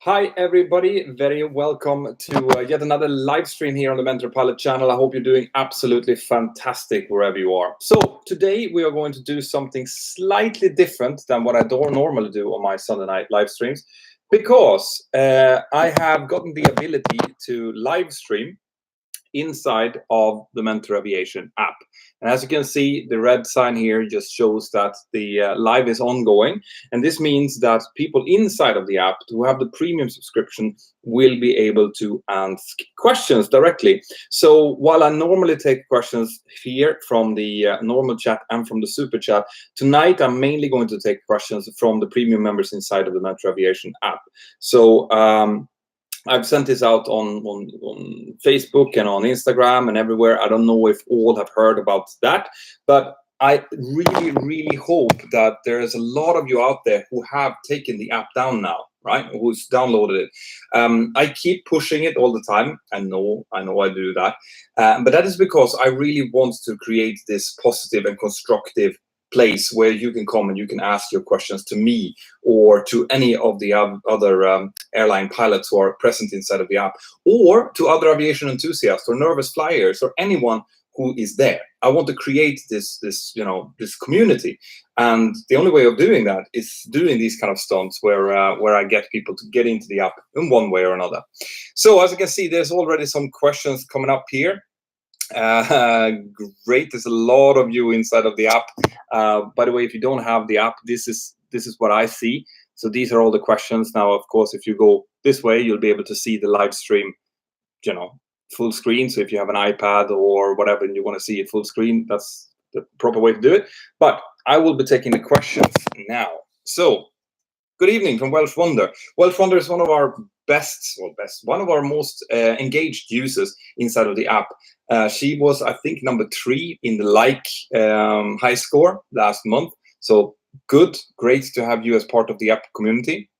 Hi everybody, very welcome to yet another live stream here on the Mentor Pilot channel. I hope you're doing absolutely fantastic wherever you are. So today we are going to do something slightly different than what I don't normally do on my Sunday night live streams, because I have gotten the ability to live stream inside of the Mentour Aviation app. And as you can see, the red sign here just shows that the live is ongoing. And this means that people inside of the app who have the premium subscription will be able to ask questions directly. So while I normally take questions here from the normal chat and from the super chat, tonight I'm mainly going to take questions from the premium members inside of the Mentour Aviation app. So I've sent this out on Facebook and on Instagram and everywhere. I don't know if all have heard about that, but I really hope that there is a lot of you out there who have taken the app down now, right? Who's downloaded it. I keep pushing it all the time. I know I do that. But that is because I really want to create this positive and constructive place where you can come and you can ask your questions to me or to any of the other airline pilots who are present inside of the app, or to other aviation enthusiasts or nervous flyers or anyone who is there. I want to create this community, and the only way of doing that is doing these kind of stunts where I get people to get into the app in one way or another. So as you can see, there's already some questions coming up here. Great, there's a lot of you inside of the app. By the way, if you don't have the app, this is what I see. So these are all the questions. Now, of course, if you go this way, you'll be able to see the live stream, full screen. So if you have an iPad or whatever and you want to see it full screen, that's the proper way to do it. But I will be taking the questions now. So good evening from Welsh Wonder. Welsh Wonder is one of our one of our most engaged users inside of the app. She was, I think, number 3 in the high score last month. So good, great to have you as part of the app community.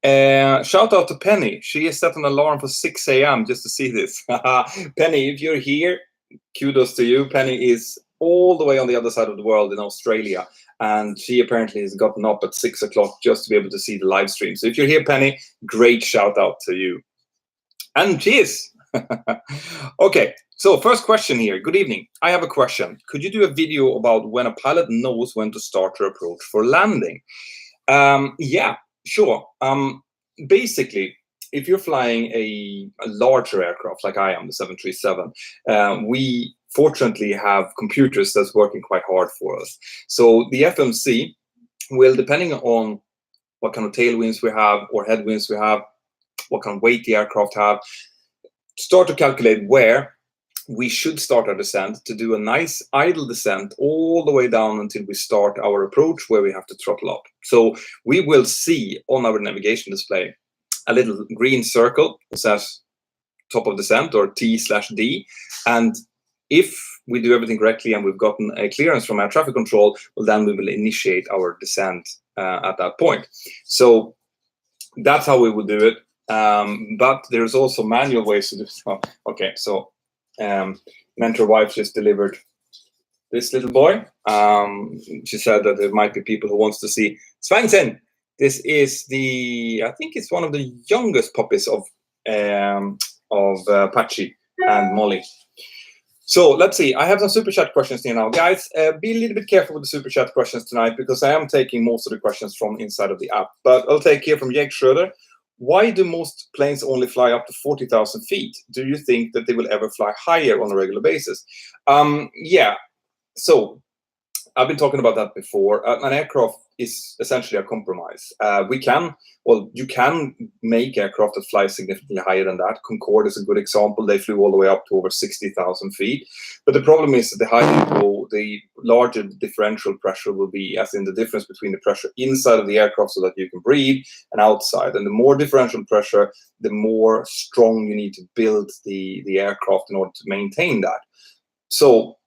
Shout out to Penny. She has set an alarm for 6 a.m. just to see this. Penny, if you're here, kudos to you. Penny is all the way on the other side of the world in Australia, and she apparently has gotten up at 6 o'clock just to be able to see the live stream. So if you're here, Penny, great shout out to you. And cheers. Okay, so first question here. Good evening. I have a question. Could you do a video about when a pilot knows when to start her approach for landing? Yeah, sure. Basically, if you're flying a larger aircraft like I am, the 737, we fortunately have computers that's working quite hard for us. So the FMC will, depending on what kind of tailwinds we have or headwinds we have, what kind of weight the aircraft have, start to calculate where we should start our descent, to do a nice idle descent all the way down until we start our approach where we have to throttle up. So we will see on our navigation display a little green circle that says top of descent, or T/D. And if we do everything correctly and we've gotten a clearance from our traffic control, well, then we will initiate our descent at that point. So that's how we will do it. But there's also manual ways to do so. Okay, so Mentor wife just delivered this little boy. She said that there might be people who wants to see Svangsen. This is I think it's one of the youngest puppies of Patchy and Molly. So let's see. I have some super chat questions here now, guys. Be a little bit careful with the super chat questions tonight, because I am taking most of the questions from inside of the app. But I'll take here from Jake Schroeder. Why do most planes only fly up to 40,000 feet? Do you think that they will ever fly higher on a regular basis? Yeah, so I've been talking about that before. An aircraft is essentially a compromise. You can make aircraft that fly significantly higher than that. Concorde is a good example. They flew all the way up to over 60,000 feet. But the problem is that the higher you go, the larger the differential pressure will be, as in the difference between the pressure inside of the aircraft so that you can breathe and outside. And the more differential pressure, the more strong you need to build the aircraft in order to maintain that. So,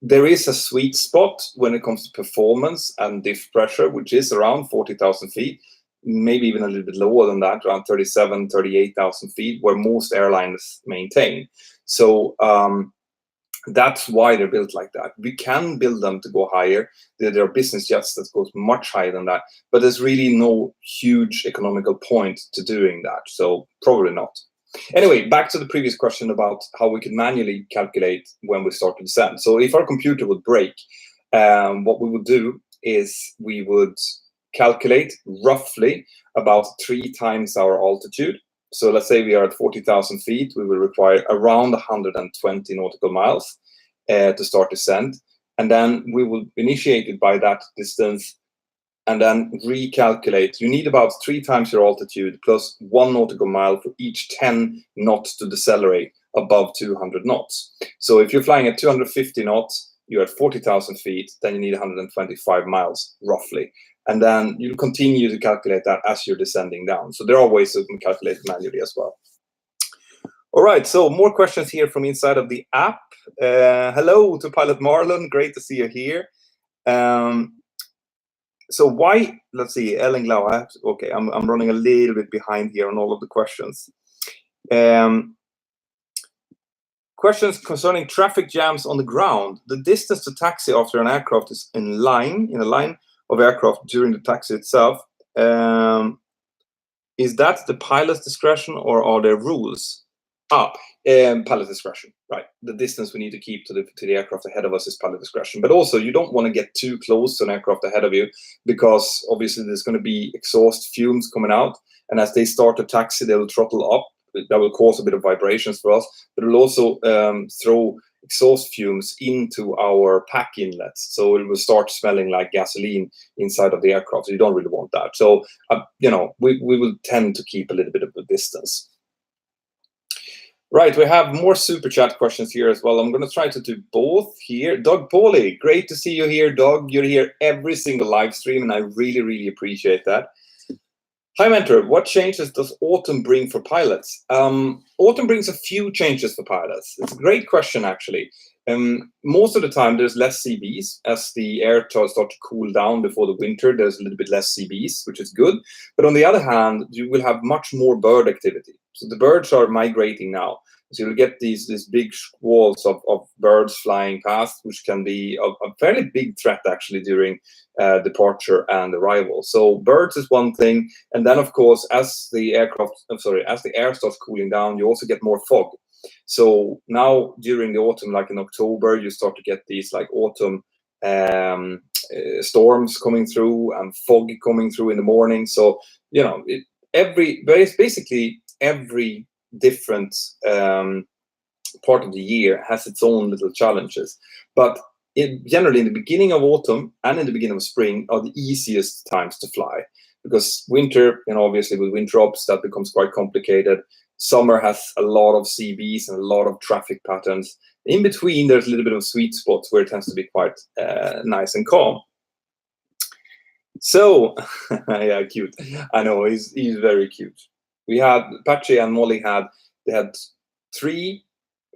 there is a sweet spot when it comes to performance and diff pressure, which is around 40,000 feet, maybe even a little bit lower than that, around 37,000, 38,000 feet, where most airlines maintain. So That's why they're built like that. We can build them to go higher. There are business jets that goes much higher than that, but there's really no huge economical point to doing that. So probably not. Anyway, back to the previous question about how we can manually calculate when we start to descend. So if our computer would break, what we would do is we would calculate roughly about 3 times our altitude. So let's say we are at 40,000 feet, we will require around 120 nautical miles to start descent. And then we will initiate it by that distance and then recalculate. You need about 3 times your altitude plus 1 nautical mile for each 10 knots to decelerate above 200 knots. So if you're flying at 250 knots, you're at 40,000 feet, then you need 125 miles roughly. And then you continue to calculate that as you're descending down. So there are ways to calculate manually as well. All right, so more questions here from inside of the app. Hello to Pilot Marlon, great to see you here. So why, let's see, Ellen Glau, okay, I'm running a little bit behind here on all of the questions. Questions concerning traffic jams on the ground. The distance to taxi after an aircraft is in a line of aircraft during the taxi itself. Is that the pilot's discretion or are there rules? Pilot discretion, right? The distance we need to keep to the aircraft ahead of us is pilot discretion. But also, you don't want to get too close to an aircraft ahead of you because obviously there's going to be exhaust fumes coming out, and as they start to taxi, they will throttle up. That will cause a bit of vibrations for us, but it will also throw exhaust fumes into our pack inlets, so it will start smelling like gasoline inside of the aircraft. So you don't really want that. So we will tend to keep a little bit of a distance. Right, we have more super chat questions here as well. I'm going to try to do both here. Doug Pauly, great to see you here, Doug. You're here every single live stream, and I really, really appreciate that. Hi, Mentor. What changes does autumn bring for pilots? Autumn brings a few changes for pilots. It's a great question, actually. Most of the time, there's less CBs. As the air start to cool down before the winter, there's a little bit less CBs, which is good. But on the other hand, you will have much more bird activity. So the birds are migrating now. So you'll get these big squalls of birds flying past, which can be a fairly big threat, actually, during departure and arrival. So birds is one thing. And then, of course, as the air starts cooling down, you also get more fog. So now during the autumn, like in October, you start to get these like autumn storms coming through and fog coming through in the morning. So, basically every different part of the year has its own little challenges. But generally in the beginning of autumn and in the beginning of spring are the easiest times to fly, because winter, obviously with wind drops, that becomes quite complicated. Summer has a lot of CBs and a lot of traffic patterns. In between, there's a little bit of sweet spots where it tends to be quite nice and calm. So, yeah, cute. I know, he's very cute. We had, Patchy and Molly had 3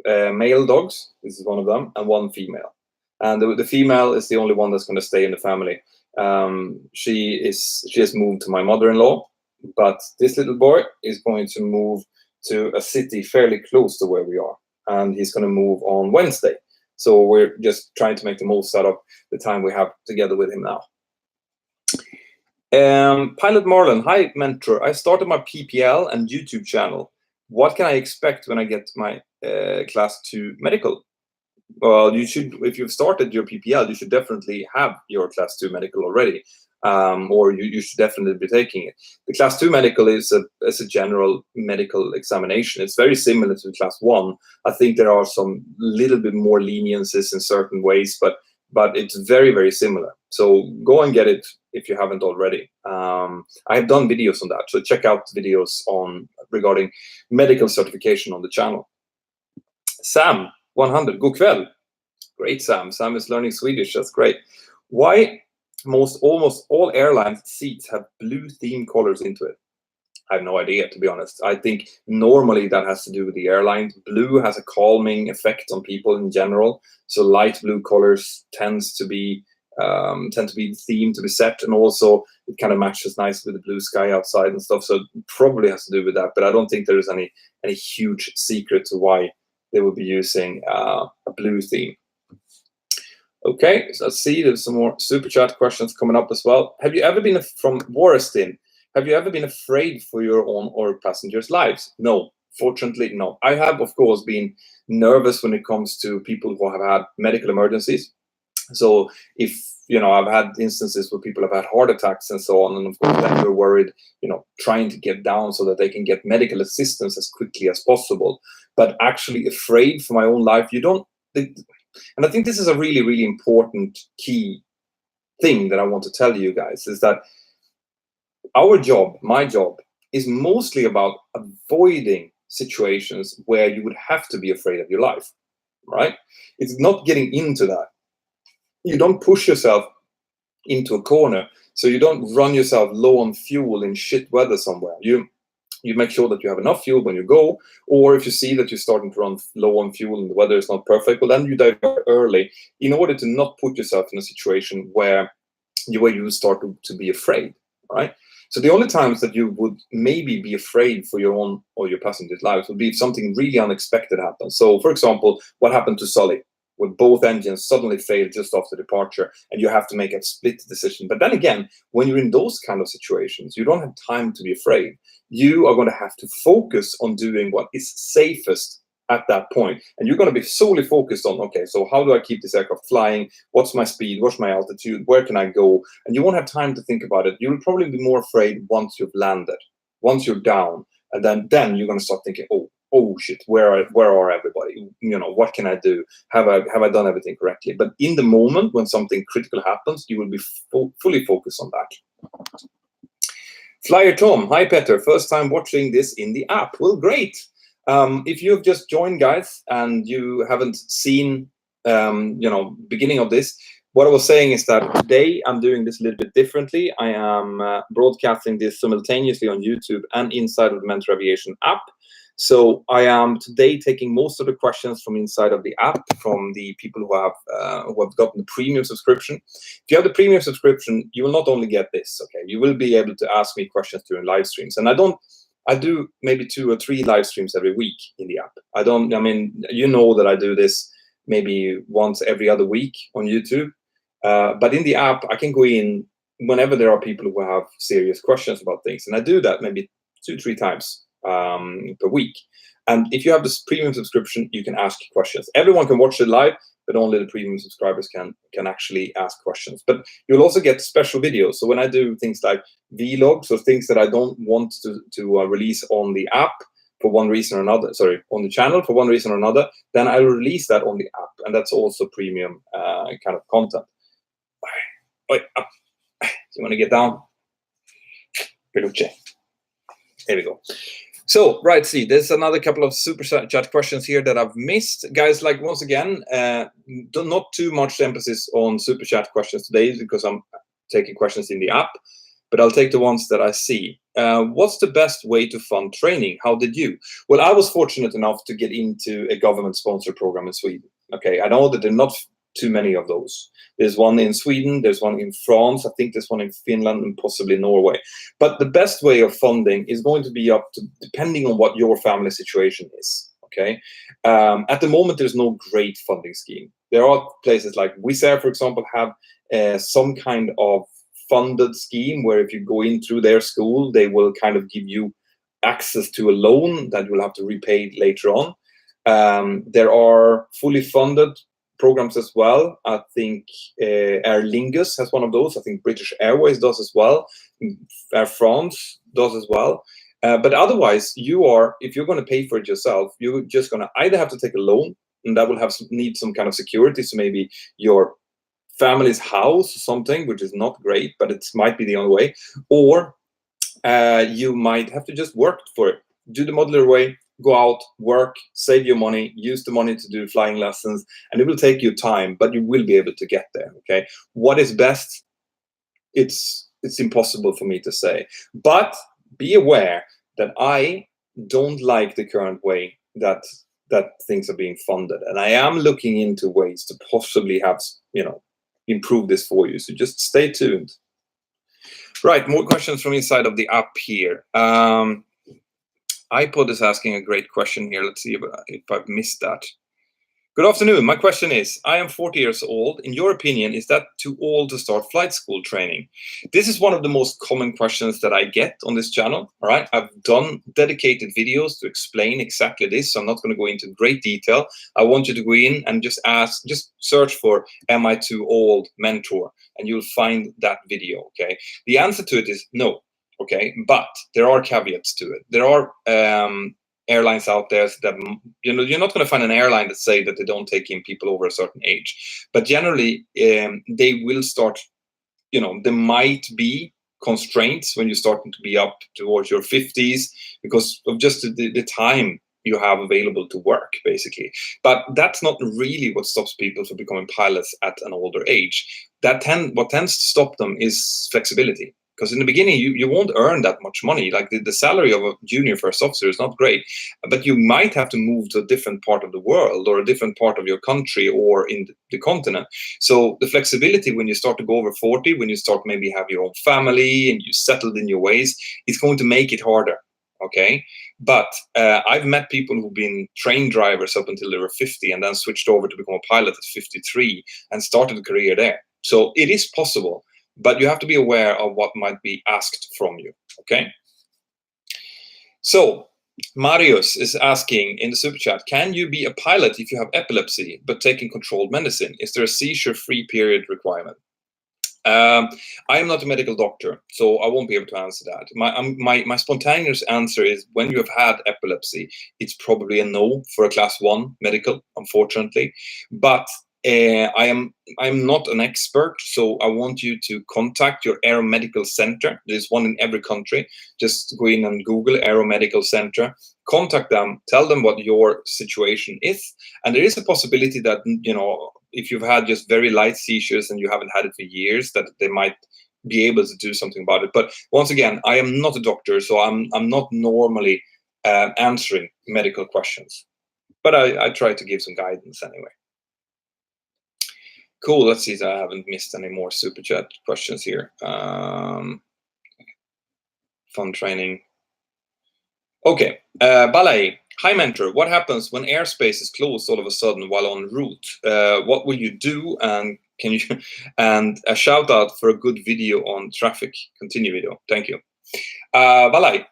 male dogs. This is one of them, and 1 female. And the female is the only one that's going to stay in the family. She has moved to my mother-in-law, but this little boy is going to move to a city fairly close to where we are, and he's going to move on Wednesday. So we're just trying to make the most out of the time we have together with him now. Pilot Marlon, hi Mentor. I started my PPL and YouTube channel. What can I expect when I get my Class 2 medical? Well, you should, if you've started your PPL, you should definitely have your Class 2 medical already, or you should definitely be taking it. The Class 2 medical is a general medical examination. It's very similar to Class 1. I think there are some little bit more leniencies in certain ways, but it's very, very similar. So go and get it if you haven't already. I have done videos on that, so check out videos regarding medical certification on the channel. Sam 100, god kväll. Great, Sam. Sam is learning Swedish. That's great. Why almost all airline seats have blue theme colors into it? I have no idea, to be honest. I think normally that has to do with the airline. Blue has a calming effect on people in general. So light blue colors tend to be the theme to be set, and also it kind of matches nice with the blue sky outside and stuff. So it probably has to do with that. But I don't think there is any huge secret to why they will be using a blue theme. Okay, so let's see. There's some more super chat questions coming up as well. Have you ever been from Warrestin? Have you ever been afraid for your own or passengers' lives? No, fortunately, no. I have, of course, been nervous when it comes to people who have had medical emergencies. So if, you know, I've had instances where people have had heart attacks and so on, and of course then you're worried, you know, trying to get down so that they can get medical assistance as quickly as possible. But actually afraid for my own life, you don't. And I think this is a really, really important key thing that I want to tell you guys, is that our job, my job, is mostly about avoiding situations where you would have to be afraid of your life, right? It's not getting into that. You don't push yourself into a corner, so you don't run yourself low on fuel in shit weather somewhere. You make sure that you have enough fuel when you go, or if you see that you're starting to run low on fuel and the weather is not perfect, well, then you divert early in order to not put yourself in a situation where you start to be afraid, right? So the only times that you would maybe be afraid for your own or your passengers' lives would be if something really unexpected happens. So, for example, what happened to Sully, when both engines suddenly failed just after departure, and you have to make a split decision. But then again, when you're in those kind of situations, you don't have time to be afraid. You are going to have to focus on doing what is safest at that point. And you're going to be solely focused on, okay, so how do I keep this aircraft flying? What's my speed? What's my altitude? Where can I go? And you won't have time to think about it. You'll probably be more afraid once you've landed, once you're down. And then you're going to start thinking, oh shit, where are everybody? You know, what can I do? Have I done everything correctly? But in the moment when something critical happens, you will be fully focused on that. Flyer Tom, hi Peter, first time watching this in the app. Well, great. If you've just joined, guys, and you haven't seen, beginning of this, what I was saying is that today I'm doing this a little bit differently. I am broadcasting this simultaneously on YouTube and inside of the Mentour Aviation app. So I am today taking most of the questions from inside of the app, from the people who have gotten the premium subscription. If you have the premium subscription, you will not only get this, okay, you will be able to ask me questions during live streams. And I do maybe 2 or 3 live streams every week in the app. You know that I do this maybe once every other week on YouTube. But in the app, I can go in whenever there are people who have serious questions about things. And I do that maybe 2-3 times per week. And if you have this premium subscription, you can ask questions. Everyone can watch it live, but only the premium subscribers can actually ask questions. But you'll also get special videos. So when I do things like vlogs or things that I don't want to release on the app for one reason or another, on the channel for one reason or another, then I'll release that on the app. And that's also premium kind of content. Wait, up. You want to get down? Peluche. There we go. So, right, see, there's another couple of super chat questions here that I've missed. Guys, like, once again, not too much emphasis on super chat questions today because I'm taking questions in the app, but I'll take the ones that I see. What's the best way to fund training? How did you? Well, I was fortunate enough to get into a government-sponsored program in Sweden. Okay, I know that there are not too many of those. There's one in Sweden, there's one in France, I think there's one in Finland and possibly Norway. But the best way of funding is going to be up to, depending on what your family situation is, okay? At the moment, there's no great funding scheme. There are places like Wizz Air, for example, have some kind of funded scheme where if you go in through their school, they will kind of give you access to a loan that you will have to repay later on. There are fully funded programs as well. I think Aer Lingus has one of those. I think British Airways does as well. Air France does as well. But otherwise, if you're going to pay for it yourself, you're just going to either have to take a loan, and that will need some kind of security. So maybe your family's house or something, which is not great, but it might be the only way. Or you might have to just work for it. Do the modular way. Go out, work, save your money, use the money to do flying lessons, and it will take you time, but you will be able to get there, okay? What is best? It's impossible for me to say. But be aware that I don't like the current way that things are being funded. And I am looking into ways to possibly have, improve this for you. So just stay tuned. Right, more questions from inside of the app here. iPod is asking a great question here. Let's see if I've missed that. Good afternoon. My question is, I am 40 years old. In your opinion, is that too old to start flight school training? This is one of the most common questions that I get on this channel. All right. I've done dedicated videos to explain exactly this. So I'm not going to go into great detail. I want you to go in and just search for "Am I too old?" Mentor, and you'll find that video. Okay. The answer to it is no. Okay. But there are caveats to it. There are airlines out there that, you know, you're not going to find an airline that say that they don't take in people over a certain age, but generally they will start, you know, there might be constraints when you're starting to be up towards your 50s because of just the time you have available to work, basically. But that's not really what stops people from becoming pilots at an older age. What tends to stop them is flexibility. Because in the beginning, you won't earn that much money. Like the salary of a junior first officer is not great, but you might have to move to a different part of the world or a different part of your country or in the continent. So the flexibility when you start to go over 40, when you start maybe have your own family and you settled in your ways, it's going to make it harder. Okay, but I've met people who've been train drivers up until they were 50 and then switched over to become a pilot at 53 and started a career there. So it is possible, but you have to be aware of what might be asked from you. Okay. So Marius is asking in the super chat, can you be a pilot if you have epilepsy but taking controlled medicine? Is there a seizure-free period requirement? I am not a medical doctor, so I won't be able to answer that. My spontaneous answer is when you have had epilepsy, it's probably a no for a class 1 medical, unfortunately. But I'm not an expert, so I want you to contact your aeromedical center. There's one in every country. Just go in and Google aeromedical center. Contact them, tell them what your situation is, and there is a possibility that, you know, if you've had just very light seizures and you haven't had it for years, that they might be able to do something about it. But once again, I am not a doctor, so I'm not normally answering medical questions, but I try to give some guidance anyway. Cool. Let's see if I haven't missed any more super chat questions here. Fun training. Okay. Ballet. Hi, Mentor. What happens when airspace is closed all of a sudden while en route? What will you do? And can you? And a shout out for a good video on traffic. Continue video. Thank you. Balai.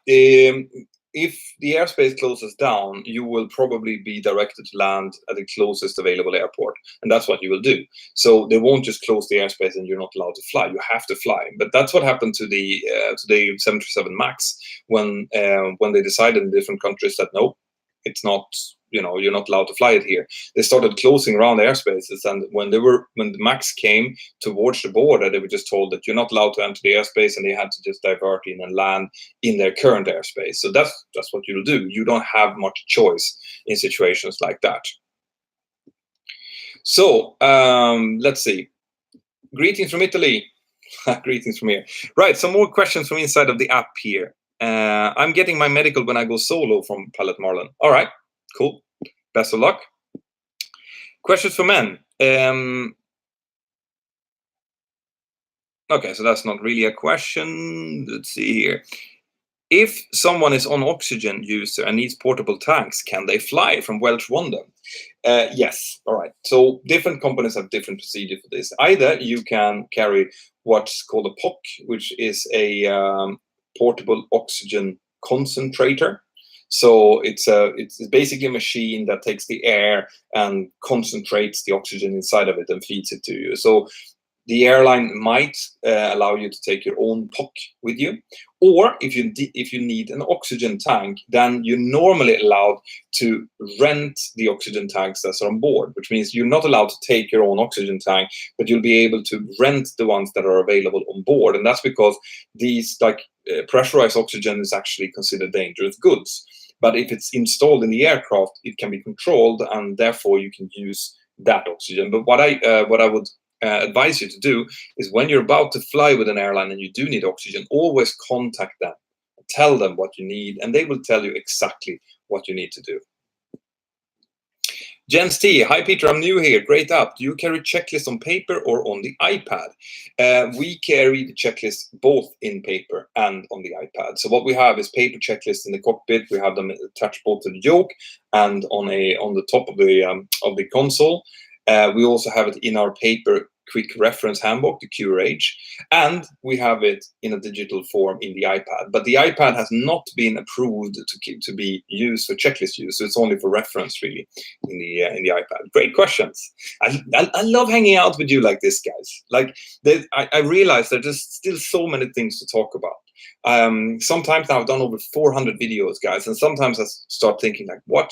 If the airspace closes down, you will probably be directed to land at the closest available airport, and that's what you will do. So they won't just close the airspace and you're not allowed to fly. You have to fly. But that's what happened to the 737 MAX when they decided in different countries that no, it's not. You know, you're not allowed to fly it here. They started closing around airspaces, and when the MAX came towards the border, they were just told that you're not allowed to enter the airspace, and they had to just divert in and land in their current airspace. So that's what you'll do. You don't have much choice in situations like that. So let's see. Greetings from Italy. Greetings from here. Right, some more questions from inside of the app here. I'm getting my medical when I go solo from Pilot Marlon. All right. Cool. Best of luck. Questions for men. Okay, so that's not really a question. Let's see here. If someone is on oxygen user and needs portable tanks, can they fly from Welsh Wonder? Yes. All right. So different companies have different procedure for this. Either you can carry what's called a POC, which is a portable oxygen concentrator. So it's basically a machine that takes the air and concentrates the oxygen inside of it and feeds it to you. So the airline might allow you to take your own POC with you, or if you need an oxygen tank, then you're normally allowed to rent the oxygen tanks that are on board, which means you're not allowed to take your own oxygen tank, but you'll be able to rent the ones that are available on board, and that's because these pressurized oxygen is actually considered dangerous goods. But if it's installed in the aircraft, it can be controlled, and therefore you can use that oxygen. But what I would advise you to do is when you're about to fly with an airline and you do need oxygen, always contact them, tell them what you need, and they will tell you exactly what you need to do. Jens T, hi Peter, I'm new here. Great app. Do you carry checklists on paper or on the iPad? We carry the checklist both in paper and on the iPad. So what we have is paper checklists in the cockpit. We have them attached both to the yoke and on the top of the console. We also have it in our paper quick reference handbook, the QRH, and we have it in a digital form in the iPad. But the iPad has not been approved to be used for checklist use, so it's only for reference really in the iPad. Great questions. I love hanging out with you like this, guys. Like I realize that there's still so many things to talk about. Sometimes now I've done over 400 videos, guys, and sometimes I start thinking like, what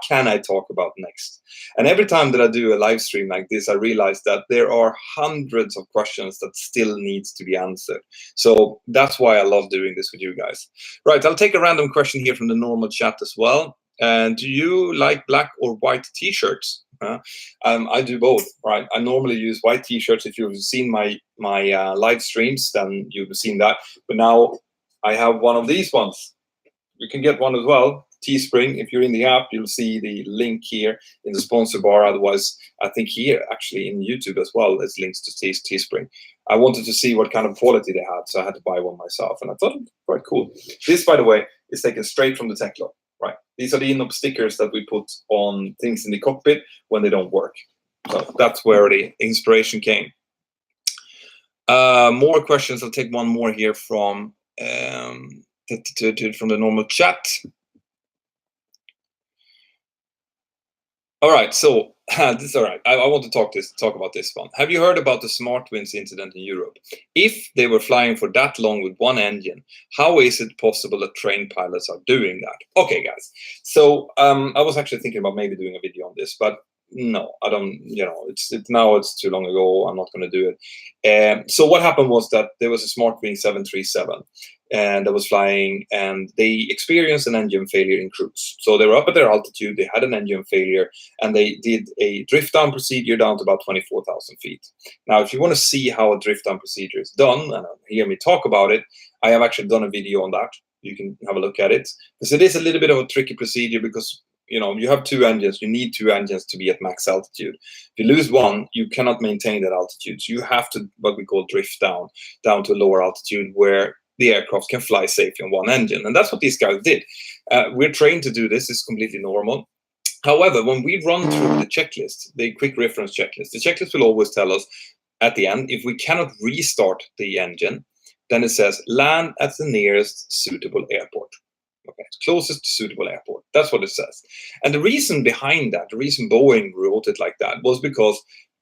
can I talk about next? And every time that I do a live stream like this, I realize that there are hundreds of questions that still needs to be answered. So that's why I love doing this with you guys. Right, I'll take a random question here from the normal chat as well. And do you like black or white t-shirts? I do both, right? I normally use white t-shirts. If you've seen my live streams, then you've seen that. But now I have one of these ones. You can get one as well. Teespring. If you're in the app, you'll see the link here in the sponsor bar. Otherwise, I think here actually in YouTube as well, there's links to Teespring. I wanted to see what kind of quality they had, so I had to buy one myself, and I thought it was quite cool. This, by the way, is taken straight from the tech log. Right. These are the in-up stickers that we put on things in the cockpit when they don't work. So that's where the inspiration came. More questions. I'll take one more here from the normal chat. All right, so this is all right. I want to talk about this one. Have you heard about the SmartWinds incident in Europe? If they were flying for that long with one engine, how is it possible that trained pilots are doing that? Okay, guys. So I was actually thinking about maybe doing a video on this, but no, I don't. Now it's too long ago. I'm not going to do it. So what happened was that there was a SmartWing 737. And that was flying, and they experienced an engine failure in cruise. So they were up at their altitude, they had an engine failure, and they did a drift down procedure down to about 24,000 feet. Now, if you want to see how a drift down procedure is done and hear me talk about it, I have actually done a video on that. You can have a look at it. Because it is a little bit of a tricky procedure because you have two engines. You need two engines to be at max altitude. If you lose one, you cannot maintain that altitude. So you have to, what we call drift down to a lower altitude where the aircraft can fly safely on one engine. And that's what these guys did. We're trained to do this. It's completely normal. However, when we run through the checklist, the quick reference checklist, the checklist will always tell us at the end, if we cannot restart the engine, then it says land at the nearest suitable airport. Okay, closest suitable airport. That's what it says. And the reason behind that, the reason Boeing wrote it like that, was because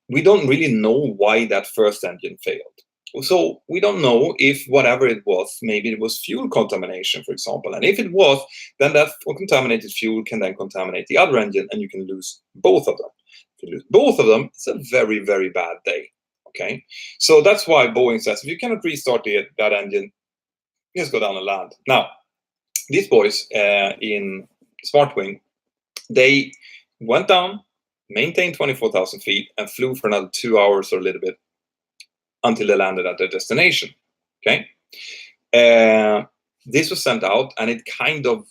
we don't really know why that first engine failed. So we don't know if whatever it was, maybe it was fuel contamination, for example. And if it was, then that contaminated fuel can then contaminate the other engine, and you can lose both of them. If you lose both of them, it's a very, very bad day. Okay, so that's why Boeing says if you cannot restart that engine, just go down and land. Now, these boys in SmartWing, they went down, maintained 24,000 feet, and flew for another 2 hours or a little bit until they landed at their destination. Okay, this was sent out, and it kind of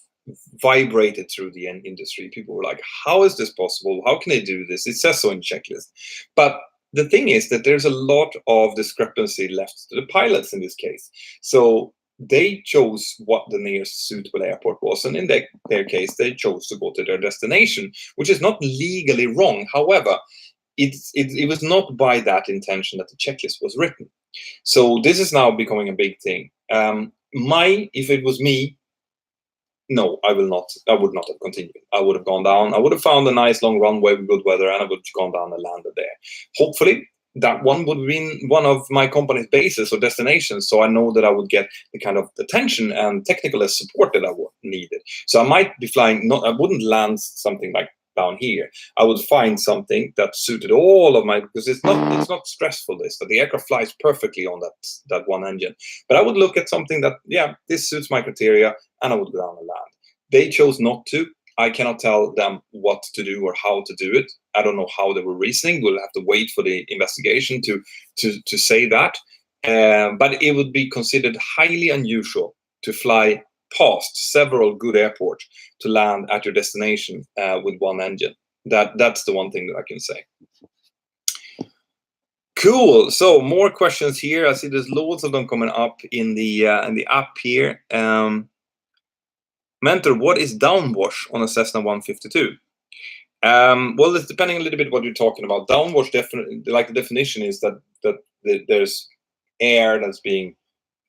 vibrated through the industry. People were like, "How is this possible? How can they do this? It says so in checklist." But the thing is that there's a lot of discrepancy left to the pilots in this case. So they chose what the nearest suitable airport was, and in their case, they chose to go to their destination, which is not legally wrong. However, it was not by that intention that the checklist was written. So this is now becoming a big thing. If it was me, no, I would not have continued. I would have gone down. I would have found a nice long runway with good weather, and I would have gone down and landed there. Hopefully, that one would have been one of my company's bases or destinations, so I know that I would get the kind of attention and technical support that I needed. So I might be flying. I wouldn't land something like down here. I would find something that suited all of my, because it's not stressful, that the aircraft flies perfectly on that one engine. But I would look at something that, yeah, this suits my criteria, and I would go down and land. They chose not to. I cannot tell them what to do or how to do it. I don't know how they were reasoning. We'll have to wait for the investigation to say that. But it would be considered highly unusual to fly past several good airports to land at your destination with one engine. That's the one thing that I can say. Cool. So more questions here. I see there's loads of them coming up in the app here. Mentor, what is downwash on a Cessna 152? Well, it's depending a little bit what you're talking about. Downwash, definitely, like the definition is that there's air that's being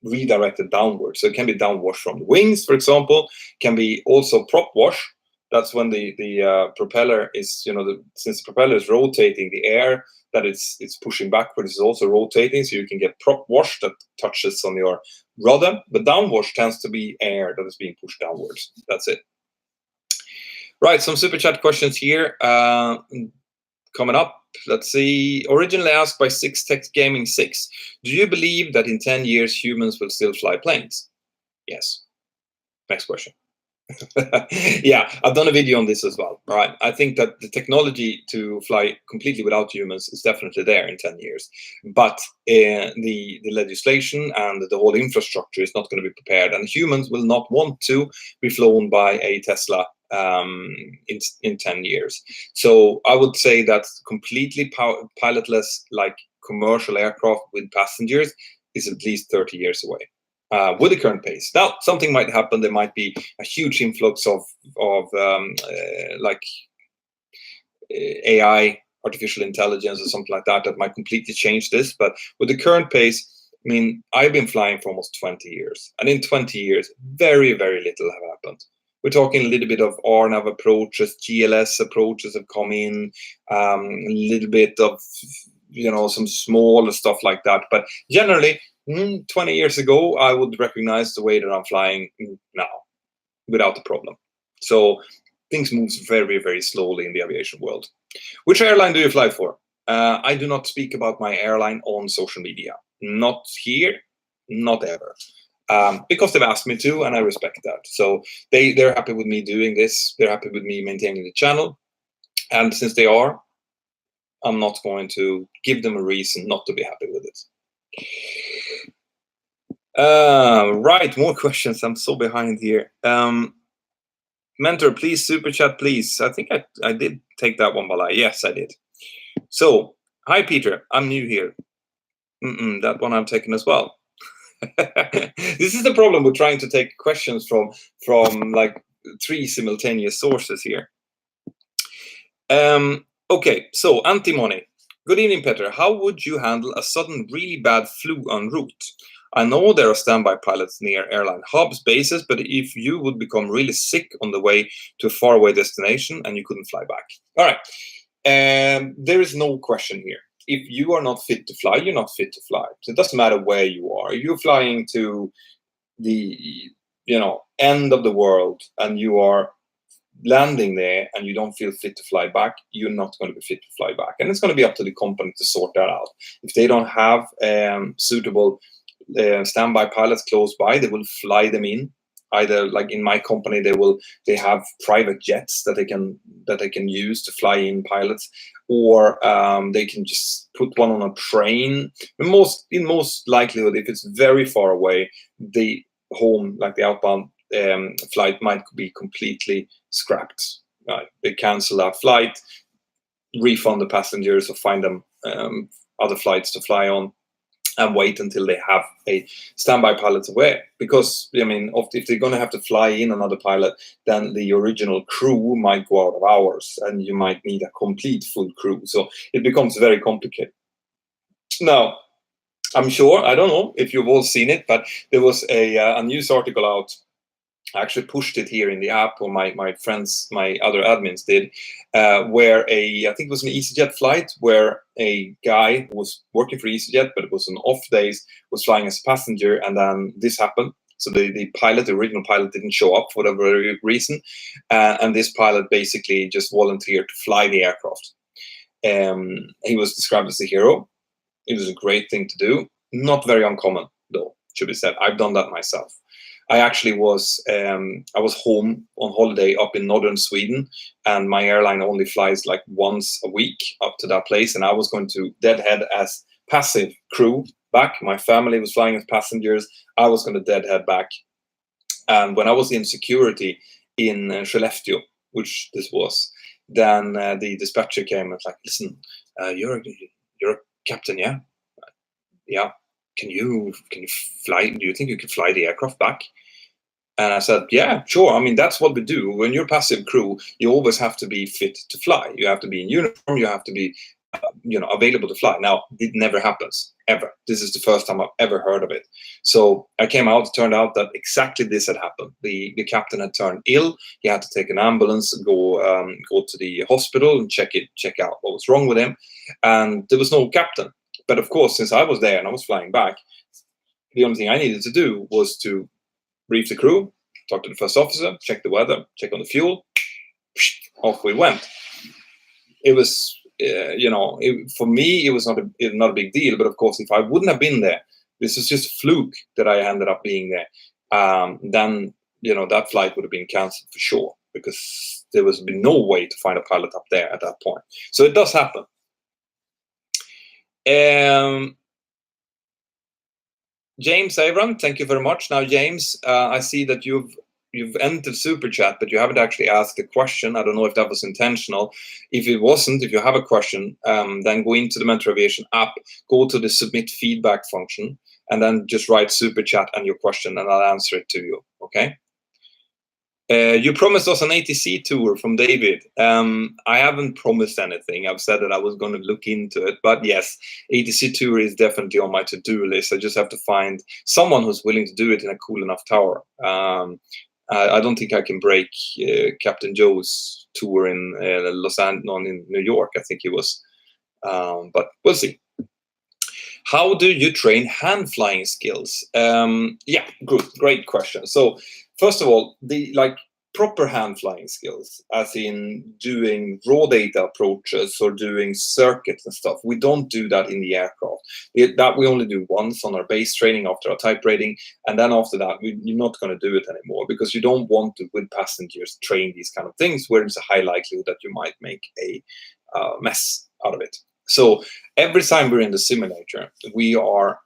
redirected downwards. So it can be downwash from the wings, for example. Can be also prop wash. That's when the propeller is, since the propeller is rotating, the air that it's pushing backwards is also rotating, so you can get prop wash that touches on your rudder. But downwash tends to be air that is being pushed downwards. That's it. Right, some super chat questions here coming up. Let's see. Originally asked by 6Tech Gaming 6. Do you believe that in 10 years humans will still fly planes? Yes. Next question. Yeah, I've done a video on this as well. All right, I think that the technology to fly completely without humans is definitely there in 10 years, but the legislation and the whole infrastructure is not going to be prepared, and humans will not want to be flown by a Tesla in 10 years. So I would say that completely pilotless, like commercial aircraft with passengers, is at least 30 years away. With the current pace. Now, something might happen. There might be a huge influx of like AI, artificial intelligence, or something like that, that might completely change this. But with the current pace, I mean, I've been flying for almost 20 years. And in 20 years, very, very little have happened. We're talking a little bit of RNAV approaches, GLS approaches have come in, a little bit of, some smaller stuff like that. But generally, 20 years ago, I would recognize the way that I'm flying now without a problem. So things move very, very slowly in the aviation world. Which airline do you fly for? I do not speak about my airline on social media. Not here, not ever. Because they've asked me to, and I respect that. So they're happy with me doing this. They're happy with me maintaining the channel. And since they are, I'm not going to give them a reason not to be happy with it. Right, more questions. I'm so behind here. Mentor, please, super chat, please. I think I did take that one, Bala. Yes, I did. So, hi, Peter. I'm new here. That one I've taken as well. This is the problem with trying to take questions from like 3 simultaneous sources here. Okay, so anti-money. Good evening, Peter. How would you handle a sudden really bad flu en route? I know there are standby pilots near airline hubs, bases, but if you would become really sick on the way to a faraway destination and you couldn't fly back. All right. There is no question here. If you are not fit to fly, you're not fit to fly. So it doesn't matter where you are. If you're flying to the end of the world and you are landing there and you don't feel fit to fly back, you're not going to be fit to fly back. And it's going to be up to the company to sort that out. If they don't have suitable standby pilots close by, they will fly them in. Either, like in my company, they have private jets that they can use to fly in pilots, or they can just put one on a train. In most likelihood, if it's very far away, the outbound flight might be completely scrapped. They cancel that flight, refund the passengers, or find them other flights to fly on, and wait until they have a standby pilot away. Because, I mean, if they're going to have to fly in another pilot, then the original crew might go out of hours, and you might need a complete full crew. So it becomes very complicated. Now, I'm sure, I don't know if you've all seen it, but there was a news article out. I actually pushed it here in the app, or my friends, my other admins did, where I think it was an EasyJet flight, where a guy who was working for EasyJet, but it was on off days, was flying as a passenger, and then this happened. So the original pilot didn't show up for whatever reason, and this pilot basically just volunteered to fly the aircraft. He was described as a hero. It was a great thing to do. Not very uncommon, though, should be said. I've done that myself. I actually was home on holiday up in northern Sweden, and my airline only flies like once a week up to that place, and I was going to deadhead as passive crew back. My family was flying as passengers. I was going to deadhead back. And when I was in security in Skellefteå, which this was, then the dispatcher came and was like, listen, you're a captain, yeah? Yeah. Can you fly? Do you think you can fly the aircraft back? And I said, yeah, sure. I mean, that's what we do. When you're passive crew, you always have to be fit to fly. You have to be in uniform. You have to be, available to fly. Now, it never happens, ever. This is the first time I've ever heard of it. So I came out, it turned out that exactly this had happened. The captain had turned ill. He had to take an ambulance, go to the hospital and check out what was wrong with him. And there was no captain. But of course, since I was there and I was flying back, the only thing I needed to do was to brief the crew, talk to the first officer, check the weather, check on the fuel. Off we went. It was, for me, it was not a big deal. But of course, if I wouldn't have been there, this was just a fluke that I ended up being there. Then that flight would have been cancelled for sure, because there was been no way to find a pilot up there at that point. So it does happen. James Avram, thank you very much. Now, James, I see that you've entered Super Chat, but you haven't actually asked a question. I don't know if that was intentional. If it wasn't, if you have a question, then go into the Mentour Aviation app, go to the submit feedback function, and then just write Super Chat and your question, and I'll answer it to you, okay? You promised us an ATC tour from David. I haven't promised anything. I've said that I was going to look into it. But yes, ATC tour is definitely on my to-do list. I just have to find someone who's willing to do it in a cool enough tower. I don't think I can break Captain Joe's tour in Los Angeles, in New York, I think it was. But we'll see. How do you train hand flying skills? Yeah, good, great question. So first of all, the proper hand flying skills, as in doing raw data approaches or doing circuits and stuff, we don't do that in the aircraft. That we only do once on our base training after our type rating, and then after that, you're not going to do it anymore, because you don't want to, with passengers, train these kind of things where there's a high likelihood that you might make a mess out of it. So every time we're in the simulator, we are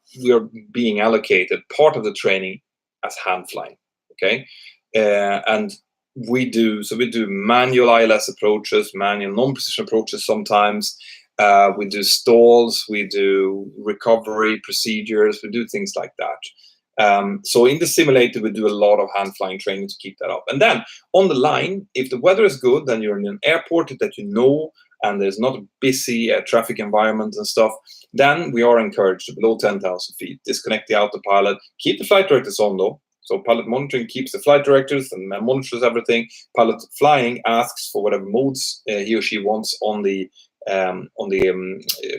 being allocated part of the training as hand flying, okay? And we do manual ILS approaches, manual non-precision approaches sometimes. We do stalls, we do recovery procedures, we do things like that. So in the simulator, we do a lot of hand flying training to keep that up. And then on the line, if the weather is good, then you're in an airport that you know, and there's not a busy traffic environment and stuff, then we are encouraged to below 10,000 feet, disconnect the autopilot, keep the flight directors on though. So pilot monitoring keeps the flight directors and monitors everything. Pilot flying asks for whatever modes he or she wants on the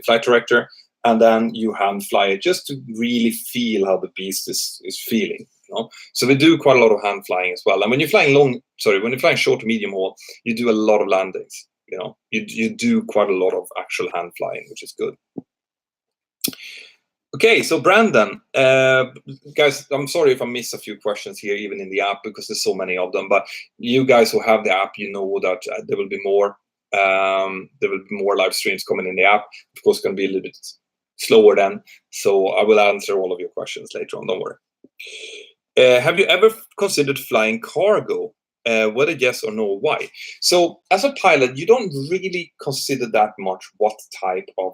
flight director, and then you hand fly it just to really feel how the beast is feeling. So we do quite a lot of hand flying as well. And when you're flying short to medium haul, you do a lot of landings. You do quite a lot of actual hand flying, which is good. Okay, so Brandon, guys, I'm sorry if I miss a few questions here, even in the app, because there's so many of them. But you guys who have the app, you know that there will be more. There will be more live streams coming in the app. Of course, it's going to be a little bit slower then. So I will answer all of your questions later on. Don't worry. Have you ever considered flying cargo? Whether yes or no, why? So as a pilot, you don't really consider that much what type of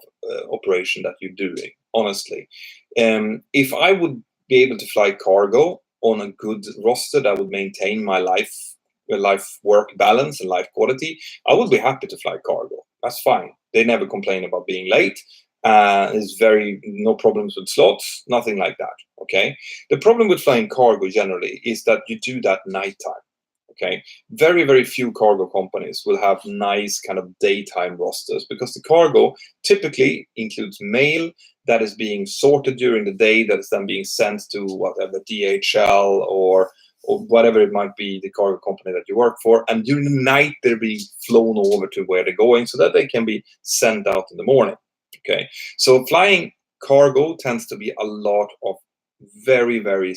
operation that you're doing, honestly. If I would be able to fly cargo on a good roster that would maintain my life-work balance and life quality, I would be happy to fly cargo. That's fine. They never complain about being late. There's no problems with slots, nothing like that, okay? The problem with flying cargo generally is that you do that nighttime. Okay, very, very few cargo companies will have nice kind of daytime rosters, because the cargo typically includes mail that is being sorted during the day, that is then being sent to whatever DHL or whatever it might be, the cargo company that you work for. And during the night, they're being flown over to where they're going so that they can be sent out in the morning. Okay, so flying cargo tends to be a lot of very, very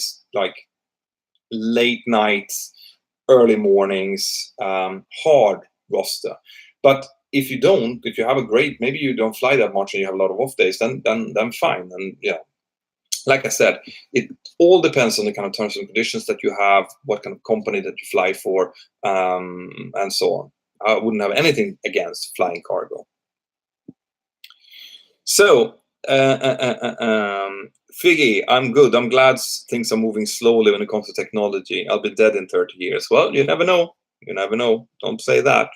late nights, early mornings, hard roster. But if you have a great, maybe you don't fly that much and you have a lot of off days, then fine. And like I said, it all depends on the kind of terms and conditions that you have, what kind of company that you fly for, and so on. I wouldn't have anything against flying cargo. So, Figgy, I'm good. I'm glad things are moving slowly when it comes to technology. I'll be dead in 30 years. Well, you never know. You never know. Don't say that.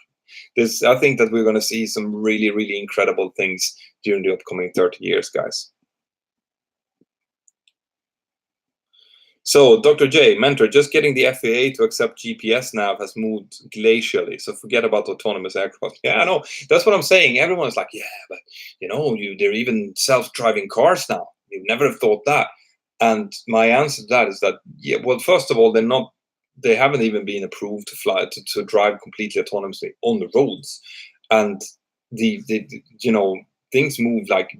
I think that we're going to see some really, really incredible things during the upcoming 30 years, guys. So, Dr. J, Mentor, just getting the FAA to accept GPS now has moved glacially. So forget about autonomous aircraft. Yeah, I know. That's what I'm saying. Everyone's like, yeah, but they're even self-driving cars now. You'd never have thought that. And my answer to that is that, yeah, well, first of all, they haven't even been approved to fly to drive completely autonomously on the roads. And things move like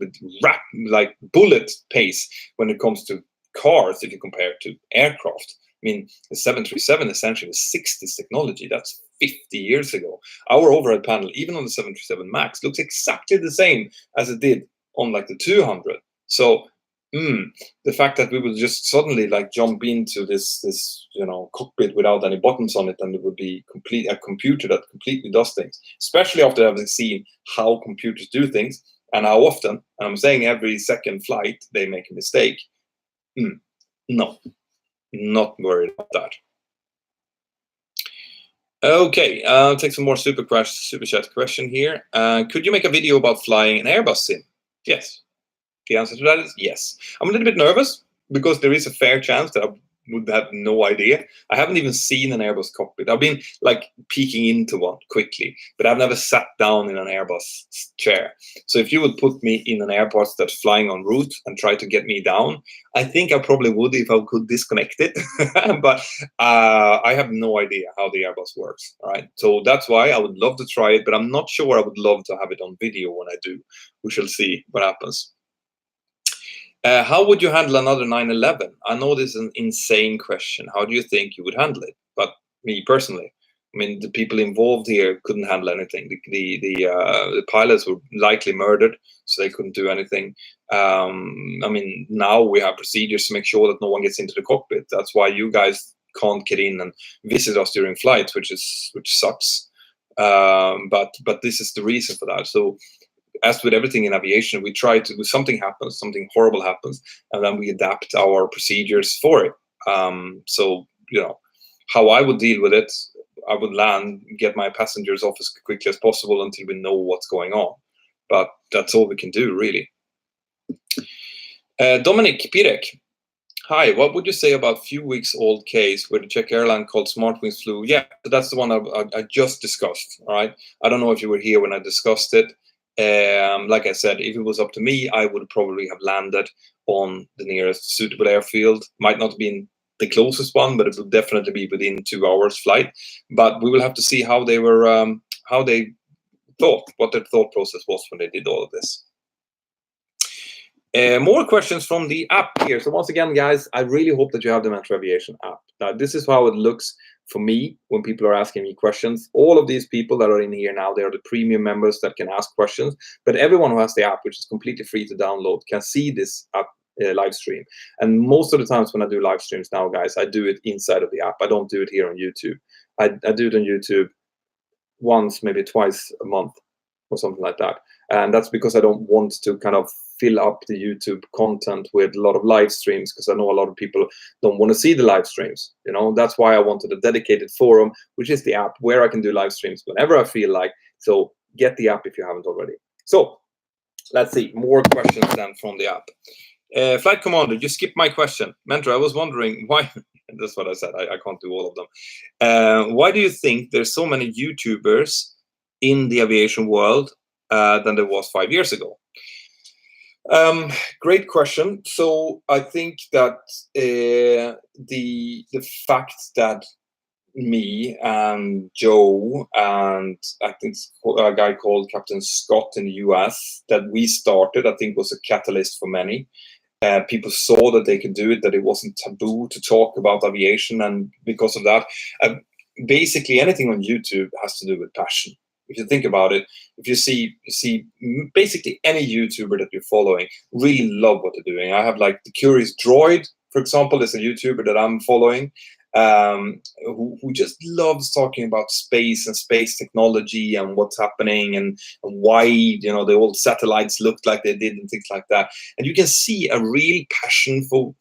bullet pace when it comes to cars if you compare it to aircraft. I mean, the 737 essentially was 60s technology. That's 50 years ago. Our overhead panel, even on the 737 MAX, looks exactly the same as it did on like the 200. So the fact that we would just suddenly like jump into this cockpit without any buttons on it, and it would be a computer that completely does things, especially after having seen how computers do things and how often, and I'm saying every second flight they make a mistake. No, not worried about that. Okay, I'll take some more super chat question here. Could you make a video about flying an Airbus sim? Yes. The answer to that is yes. I'm a little bit nervous because there is a fair chance that I would have no idea. I haven't even seen an Airbus cockpit. I've been like peeking into one quickly, but I've never sat down in an Airbus chair. So if you would put me in an Airbus that's flying en route and try to get me down, I think I probably would if I could disconnect it. But I have no idea how the Airbus works. All right. So that's why I would love to try it, but I'm not sure I would love to have it on video when I do. We shall see what happens. How would you handle another 9/11? I know this is an insane question. How do you think you would handle it? But me personally, I mean, the people involved here couldn't handle anything. The pilots were likely murdered, so they couldn't do anything. I mean, now we have procedures to make sure that no one gets into the cockpit. That's why you guys can't get in and visit us during flights, which sucks. But this is the reason for that. So, as with everything in aviation, we try to, when something horrible happens, and then we adapt our procedures for it. So, how I would deal with it, I would land, get my passengers off as quickly as possible until we know what's going on. But that's all we can do, really. Dominic Pirek. Hi, what would you say about few weeks old case where the Czech airline called SmartWings flew? Yeah, that's the one I just discussed. All right. I don't know if you were here when I discussed it. Like I said, if it was up to me, I would probably have landed on the nearest suitable airfield. Might not have been the closest one, but it would definitely be within 2 hours flight. But we will have to see how they were, how they thought, what their thought process was when they did all of this. More questions from the app here. So once again, guys, I really hope that you have the Mentour Aviation app. Now, this is how it looks for me when people are asking me questions. All of these people that are in here now, they are the premium members that can ask questions. But everyone who has the app, which is completely free to download, can see this app live stream. And most of the times when I do live streams now, guys, I do it inside of the app. I don't do it here on YouTube. I do it on YouTube once, maybe twice a month or something like that. And that's because I don't want to kind of fill up the YouTube content with a lot of live streams, because I know a lot of people don't want to see the live streams. That's why I wanted a dedicated forum, which is the app, where I can do live streams whenever I feel like. So get the app if you haven't already. So let's see, more questions then from the app. Flight Commander, you skipped my question. Mentor, I was wondering why, that's what I said, I can't do all of them. Why do you think there's so many YouTubers in the aviation world than there was 5 years ago? Great question. So I think that the fact that me and Joe and I think a guy called Captain Scott in the US, that we started, I think was a catalyst for many. People saw that they could do it, that it wasn't taboo to talk about aviation, and because of that, basically anything on YouTube has to do with passion. If you think about it, if you see basically any YouTuber that you're following, really love what they're doing. I have like the Curious Droid, for example, is a YouTuber that I'm following, who just loves talking about space and space technology and what's happening and why the old satellites looked like they did and things like that. And you can see a real passion for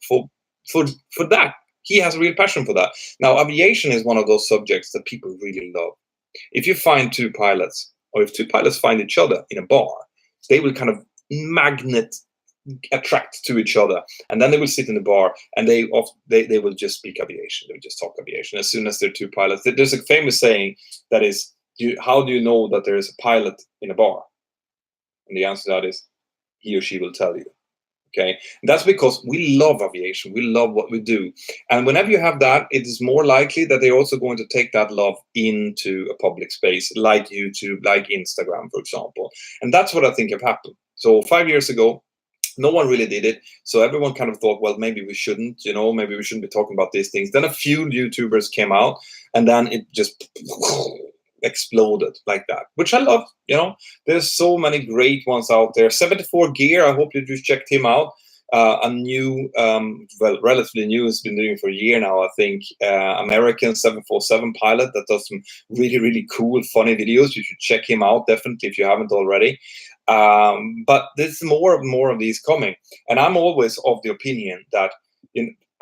that. He has a real passion for that. Now, aviation is one of those subjects that people really love. If you find two pilots, or if two pilots find each other in a bar, they will kind of magnet attract to each other, and then they will sit in the bar and they will just speak aviation. They will just talk aviation as soon as they're two pilots. There's a famous saying that is, how do you know that there is a pilot in a bar? And the answer to that is, he or she will tell you. Okay, and that's because we love aviation. We love what we do, and whenever you have that, it is more likely that they're also going to take that love into a public space like YouTube, like Instagram, for example. And that's what I think have happened. So 5 years ago, no one really did it. So everyone kind of thought, well, maybe we shouldn't, maybe we shouldn't be talking about these things. Then a few YouTubers came out, and then it just exploded like that, which I love. There's so many great ones out there. 74 Gear, I hope you just checked him out. A new, relatively new, has been doing for a year now, I think. American 747 pilot that does some really, really cool, funny videos. You should check him out, definitely, if you haven't already. But there's more and more of these coming, and I'm always of the opinion that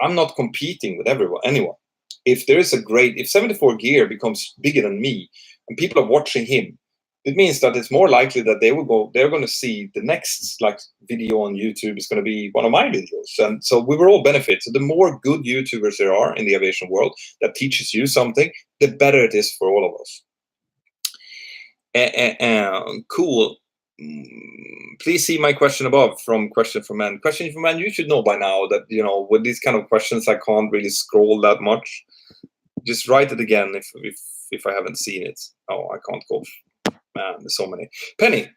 I'm not competing with anyone. If 74 Gear becomes bigger than me and people are watching him, it means that it's more likely that they're going to see the next video on YouTube is going to be one of my videos, and so we will all benefit. So the more good YouTubers there are in the aviation world that teaches you something, the better it is for all of us. Cool. Please see my question above from Question for Men. Question for Men, you should know by now that, with these kind of questions, I can't really scroll that much. Just write it again if I haven't seen it. Oh, I can't go. Man, there's so many. Penny,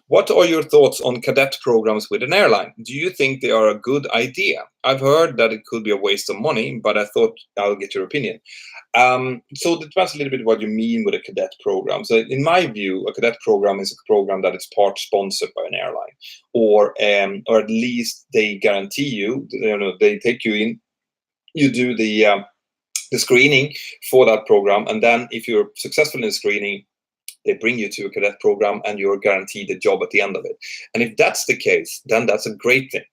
what are your thoughts on cadet programs with an airline? Do you think they are a good idea? I've heard that it could be a waste of money, but I thought I'll get your opinion. So it depends a little bit what you mean with a cadet program. So in my view, a cadet program is a program that is part sponsored by an airline, or at least they guarantee you, they take you in, you do the screening for that program, and then if you're successful in the screening, they bring you to a cadet program and you're guaranteed a job at the end of it. And if that's the case, then that's a great thing.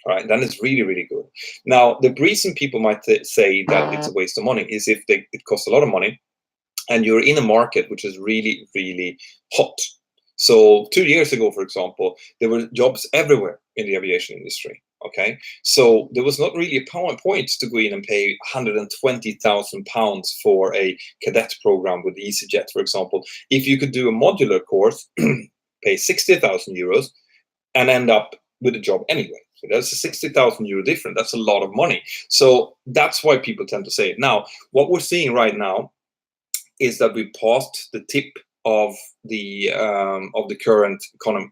All right, then it's really, really good. Now, the reason people might say that it's a waste of money is if it costs a lot of money and you're in a market which is really, really hot. So 2 years ago, for example, there were jobs everywhere in the aviation industry. Okay, so there was not really a point to go in and pay £120,000 for a cadet program with EasyJet, for example. If you could do a modular course, pay €60,000 and end up with a job anyway. So that's a €60,000 difference. That's a lot of money. So that's why people tend to say it. Now, what we're seeing right now is that we passed the tip of the current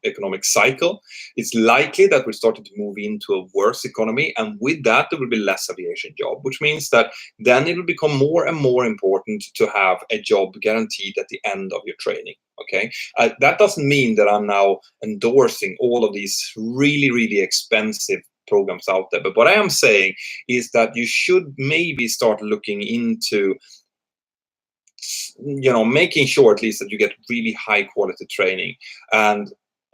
economic cycle. It's likely that we're starting to move into a worse economy, and with that there will be less aviation job, which means that then it will become more and more important to have a job guaranteed at the end of your training. Okay, that doesn't mean that I'm now endorsing all of these really, really expensive programs out there, but what I am saying is that you should maybe start looking into making sure at least that you get really high quality training. And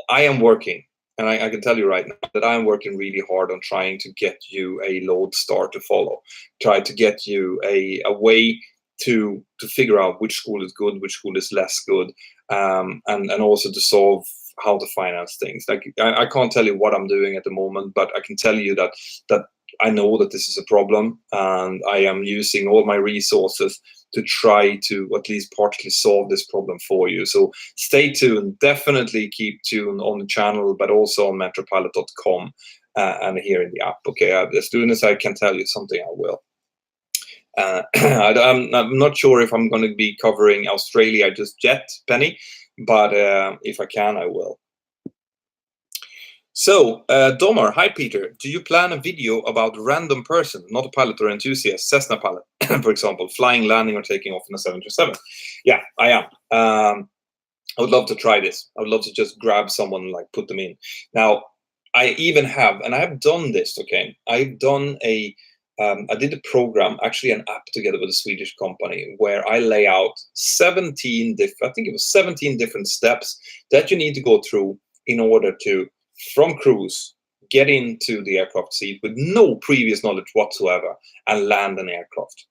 I am working, and I can tell you right now that I am working really hard on trying to get you a lodestar to follow, try to get you a way to figure out which school is good, which school is less good, and also to solve how to finance things. Like I can't tell you what I'm doing at the moment, but I can tell you that I know that this is a problem, and I am using all my resources to try to at least partially solve this problem for you. So stay tuned. Definitely keep tuned on the channel, but also on mentorpilot.com and here in the app. Okay, as soon as I can tell you something, I will. I'm not sure if I'm going to be covering Australia just yet, Penny, but if I can, I will. So, Domar, hi Peter. Do you plan a video about random person, not a pilot or enthusiast, Cessna pilot, for example, flying, landing, or taking off in a 737? Yeah, I am. I would love to try this. I would love to just grab someone and put them in. Now, I even have, and I have done this. Okay, I've done a I did a program, actually an app together with a Swedish company, where I lay out 17 different, I think it was 17 different steps that you need to go through in order to, from cruise, get into the aircraft seat with no previous knowledge whatsoever and land an aircraft.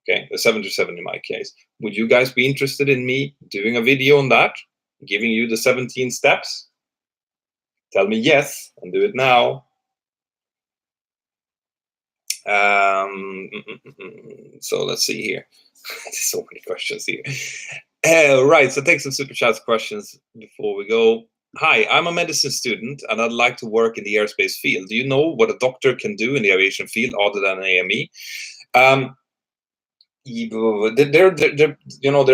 Okay, the 737 in my case. Would you guys be interested in me doing a video on that, giving you the 17 steps? Tell me yes, and do it now. So let's see here. There's so many questions here. Right, so take some super chats questions before we go. Hi, I'm a medicine student and I'd like to work in the airspace field. Do you know what a doctor can do in the aviation field other than an AME? There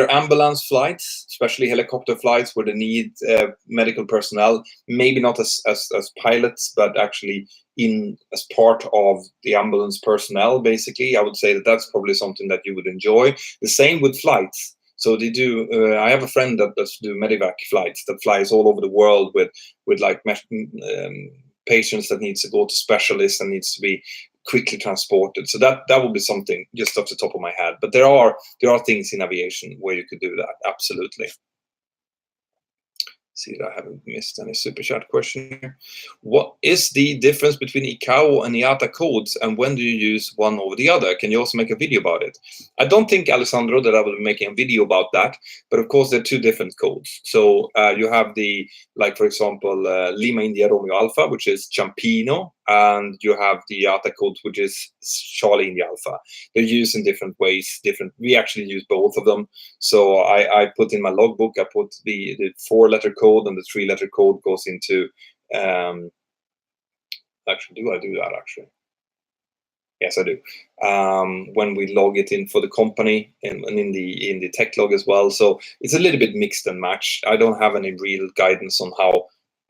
are ambulance flights, especially helicopter flights, where they need medical personnel, maybe not as pilots, but actually as part of the ambulance personnel. Basically, I would say that that's probably something that you would enjoy. The same with flights. So they do. I have a friend that does do medevac flights, that flies all over the world with like patients that needs to go to specialists and needs to be quickly transported. So that would be something just off the top of my head. But there are things in aviation where you could do that, absolutely. See that I haven't missed any super chat question here. What is the difference between ICAO and IATA codes, and when do you use one over the other? Can you also make a video about it? I don't think, Alessandro, that I will be making a video about that, but of course they're two different codes. So you have the, like for example, Lima India Romeo Alpha, which is Ciampino, and you have the IATA code, which is Charlie India Alpha. They're used in different ways. We actually use both of them. So I put in my logbook, I put the 4-letter code, and the 3-letter code goes into. Actually, do I do that? Actually, yes, I do. When we log it in for the company and in the tech log as well. So it's a little bit mixed and matched. I don't have any real guidance on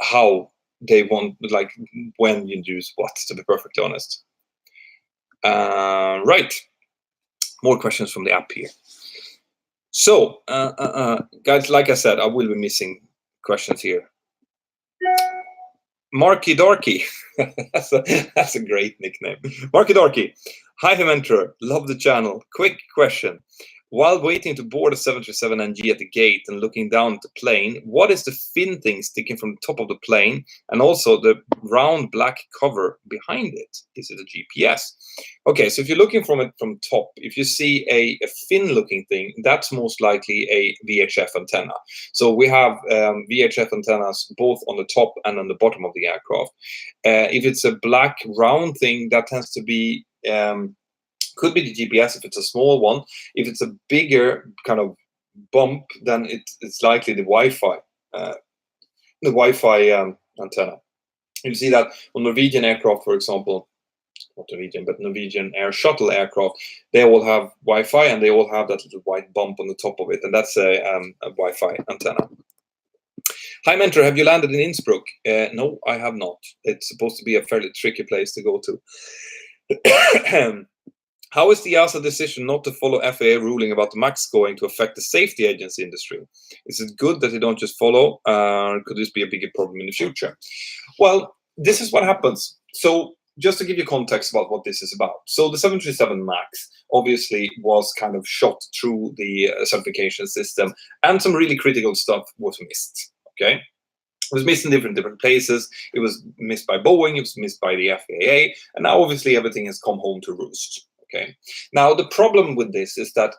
how they want, like when you use what, to be perfectly honest. Right, more questions from the app here. So guys, like I said, I will be missing questions here. Marky Darky, that's a great nickname. Marky Darky, hi Mentor, love the channel. Quick question. While waiting to board a 737NG at the gate and looking down at the plane, what is the fin thing sticking from the top of the plane, and also the round black cover behind it? Is it a GPS? Okay, so if you're looking from it from top, if you see a fin-looking thing, that's most likely a VHF antenna. So we have VHF antennas both on the top and on the bottom of the aircraft. If it's a black round thing, that tends to be could be the GPS if it's a small one. If it's a bigger kind of bump, then it's likely the Wi-Fi antenna. You see that on Norwegian aircraft, for example, not Norwegian, but Norwegian air shuttle aircraft, they all have Wi-Fi and they all have that little white bump on the top of it, and that's a Wi-Fi antenna. Hi Mentor, have you landed in Innsbruck? No, I have not. It's supposed to be a fairly tricky place to go to. How is the EASA decision not to follow FAA ruling about the MAX going to affect the safety agency industry? Is it good that they don't just follow? Could this be a bigger problem in the future? Well, this is what happens. So just to give you context about what this is about. So the 737 MAX obviously was kind of shot through the certification system, and some really critical stuff was missed, okay? It was missed in different places. It was missed by Boeing, it was missed by the FAA, and now obviously everything has come home to roost. Okay. Now the problem with this is that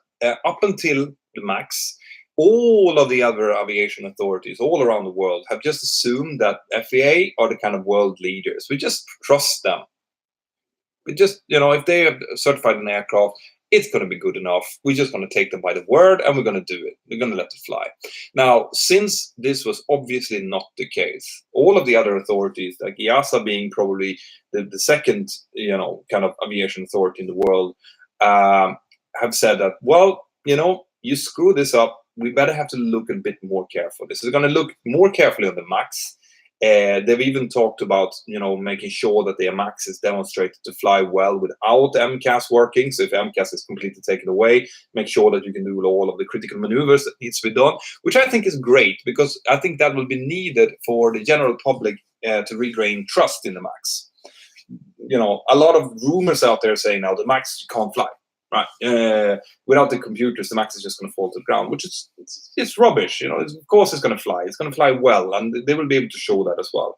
up until the MAX, all of the other aviation authorities all around the world have just assumed that FAA are the kind of world leaders. We just trust them. We just, if they have certified an aircraft, it's going to be good enough. We're just going to take them by the word and we're going to do it. We're going to let it fly. Now, since this was obviously not the case, all of the other authorities, like EASA being probably the second, kind of aviation authority in the world, have said that, well, you screw this up, we better have to look a bit more careful. This is going to look more carefully on the MAX. They've even talked about, making sure that the MAX is demonstrated to fly well without MCAS working. So if MCAS is completely taken away, make sure that you can do all of the critical maneuvers that needs to be done, which I think is great, because I think that will be needed for the general public to regain trust in the MAX. a lot of rumors out there saying now the Max can't fly, right? Without the computers, the Max is just going to fall to the ground, which is it's rubbish. Of course it's going to fly. It's going to fly well, and they will be able to show that as well.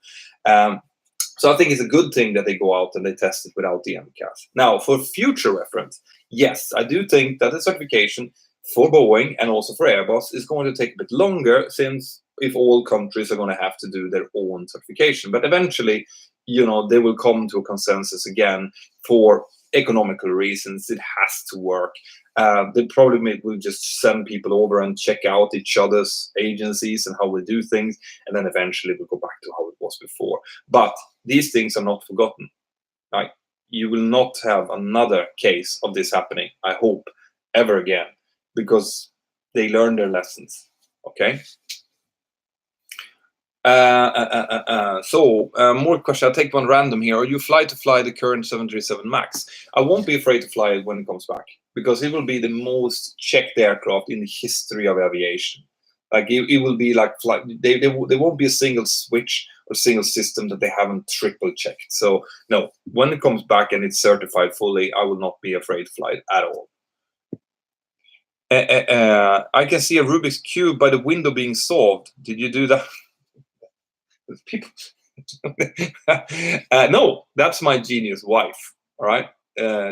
So I think it's a good thing that they go out and they test it without the MCAS. Now, for future reference, yes, I do think that the certification for Boeing and also for Airbus is going to take a bit longer, since if all countries are going to have to do their own certification. But eventually, they will come to a consensus again for economical reasons. It has to work. They probably will just send people over and check out each other's agencies and how we do things, and then eventually we'll go back to how it was before. But these things are not forgotten. Right? You will not have another case of this happening, I hope, ever again, because they learned their lessons. Okay. More questions. I'll take one random here. Are you fly the current 737 MAX? I won't be afraid to fly it when it comes back, because it will be the most checked aircraft in the history of aviation. Like it will be like flight. There won't be a single switch or single system that they haven't triple checked. So no, when it comes back and it's certified fully, I will not be afraid to fly it at all. I can see a Rubik's Cube by the window being solved. Did you do that? People. No, that's my genius wife. All right,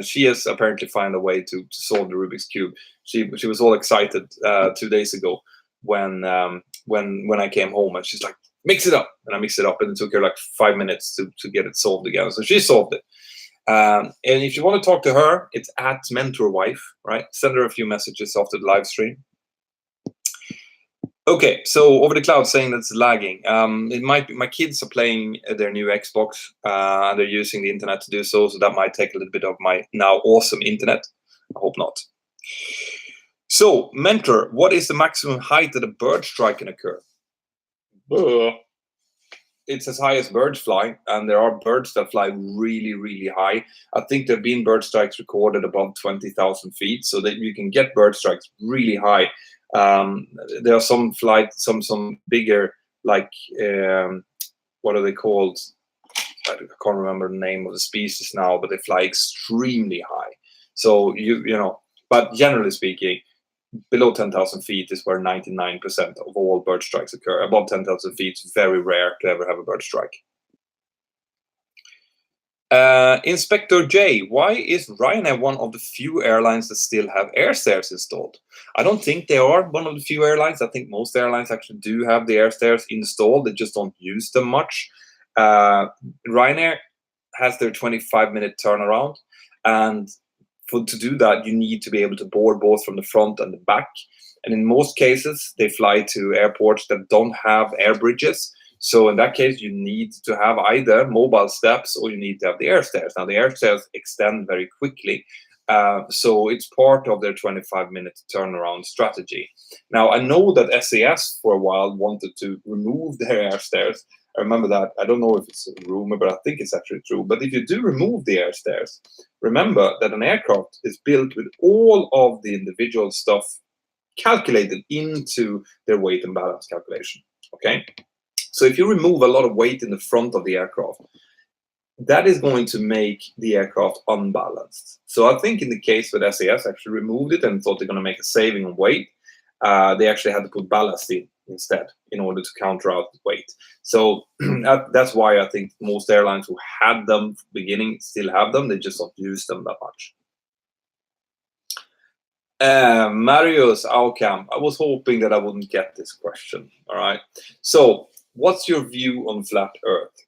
she has apparently found a way to solve the Rubik's Cube. She was all excited 2 days ago when I came home, and she's like, mix it up, and I mixed it up, and it took her like 5 minutes to get it solved again. So she solved it. And if you want to talk to her, it's at Mentour Wife, right? Send her a few messages after the live stream. Okay, so over the cloud saying that's lagging. It might be my kids are playing their new Xbox, and they're using the internet to do so. So that might take a little bit of my now awesome internet. I hope not. So, Mentor, what is the maximum height that a bird strike can occur? It's as high as birds fly, and there are birds that fly really, really high. I think there have been bird strikes recorded above 20,000 feet, so that you can get bird strikes really high. There are some some bigger, like what are they called? I can't remember the name of the species now, but they fly extremely high. So but generally speaking, below 10,000 feet is where 99% of all bird strikes occur. Above 10,000 feet, it's very rare to ever have a bird strike. Inspector J, why is Ryanair one of the few airlines that still have air stairs installed? I don't think they are one of the few airlines. I think most airlines actually do have the air stairs installed. They just don't use them much. Ryanair has their 25-minute turnaround, and to do that, you need to be able to board both from the front and the back. And in most cases, they fly to airports that don't have air bridges. So in that case, you need to have either mobile steps or you need to have the air stairs. Now, the air stairs extend very quickly. So it's part of their 25-minute turnaround strategy. Now, I know that SAS for a while wanted to remove their air stairs. I remember that. I don't know if it's a rumor, but I think it's actually true. But if you do remove the air stairs, remember that an aircraft is built with all of the individual stuff calculated into their weight and balance calculation. Okay? So if you remove a lot of weight in the front of the aircraft, that is going to make the aircraft unbalanced. So I think in the case where SAS actually removed it and thought they're going to make a saving on weight, they actually had to put ballast in instead in order to counter out the weight. So that's why I think most airlines who had them from the beginning still have them. They just don't use them that much. Marius Aukam, I was hoping that I wouldn't get this question. All right. So what's your view on flat Earth?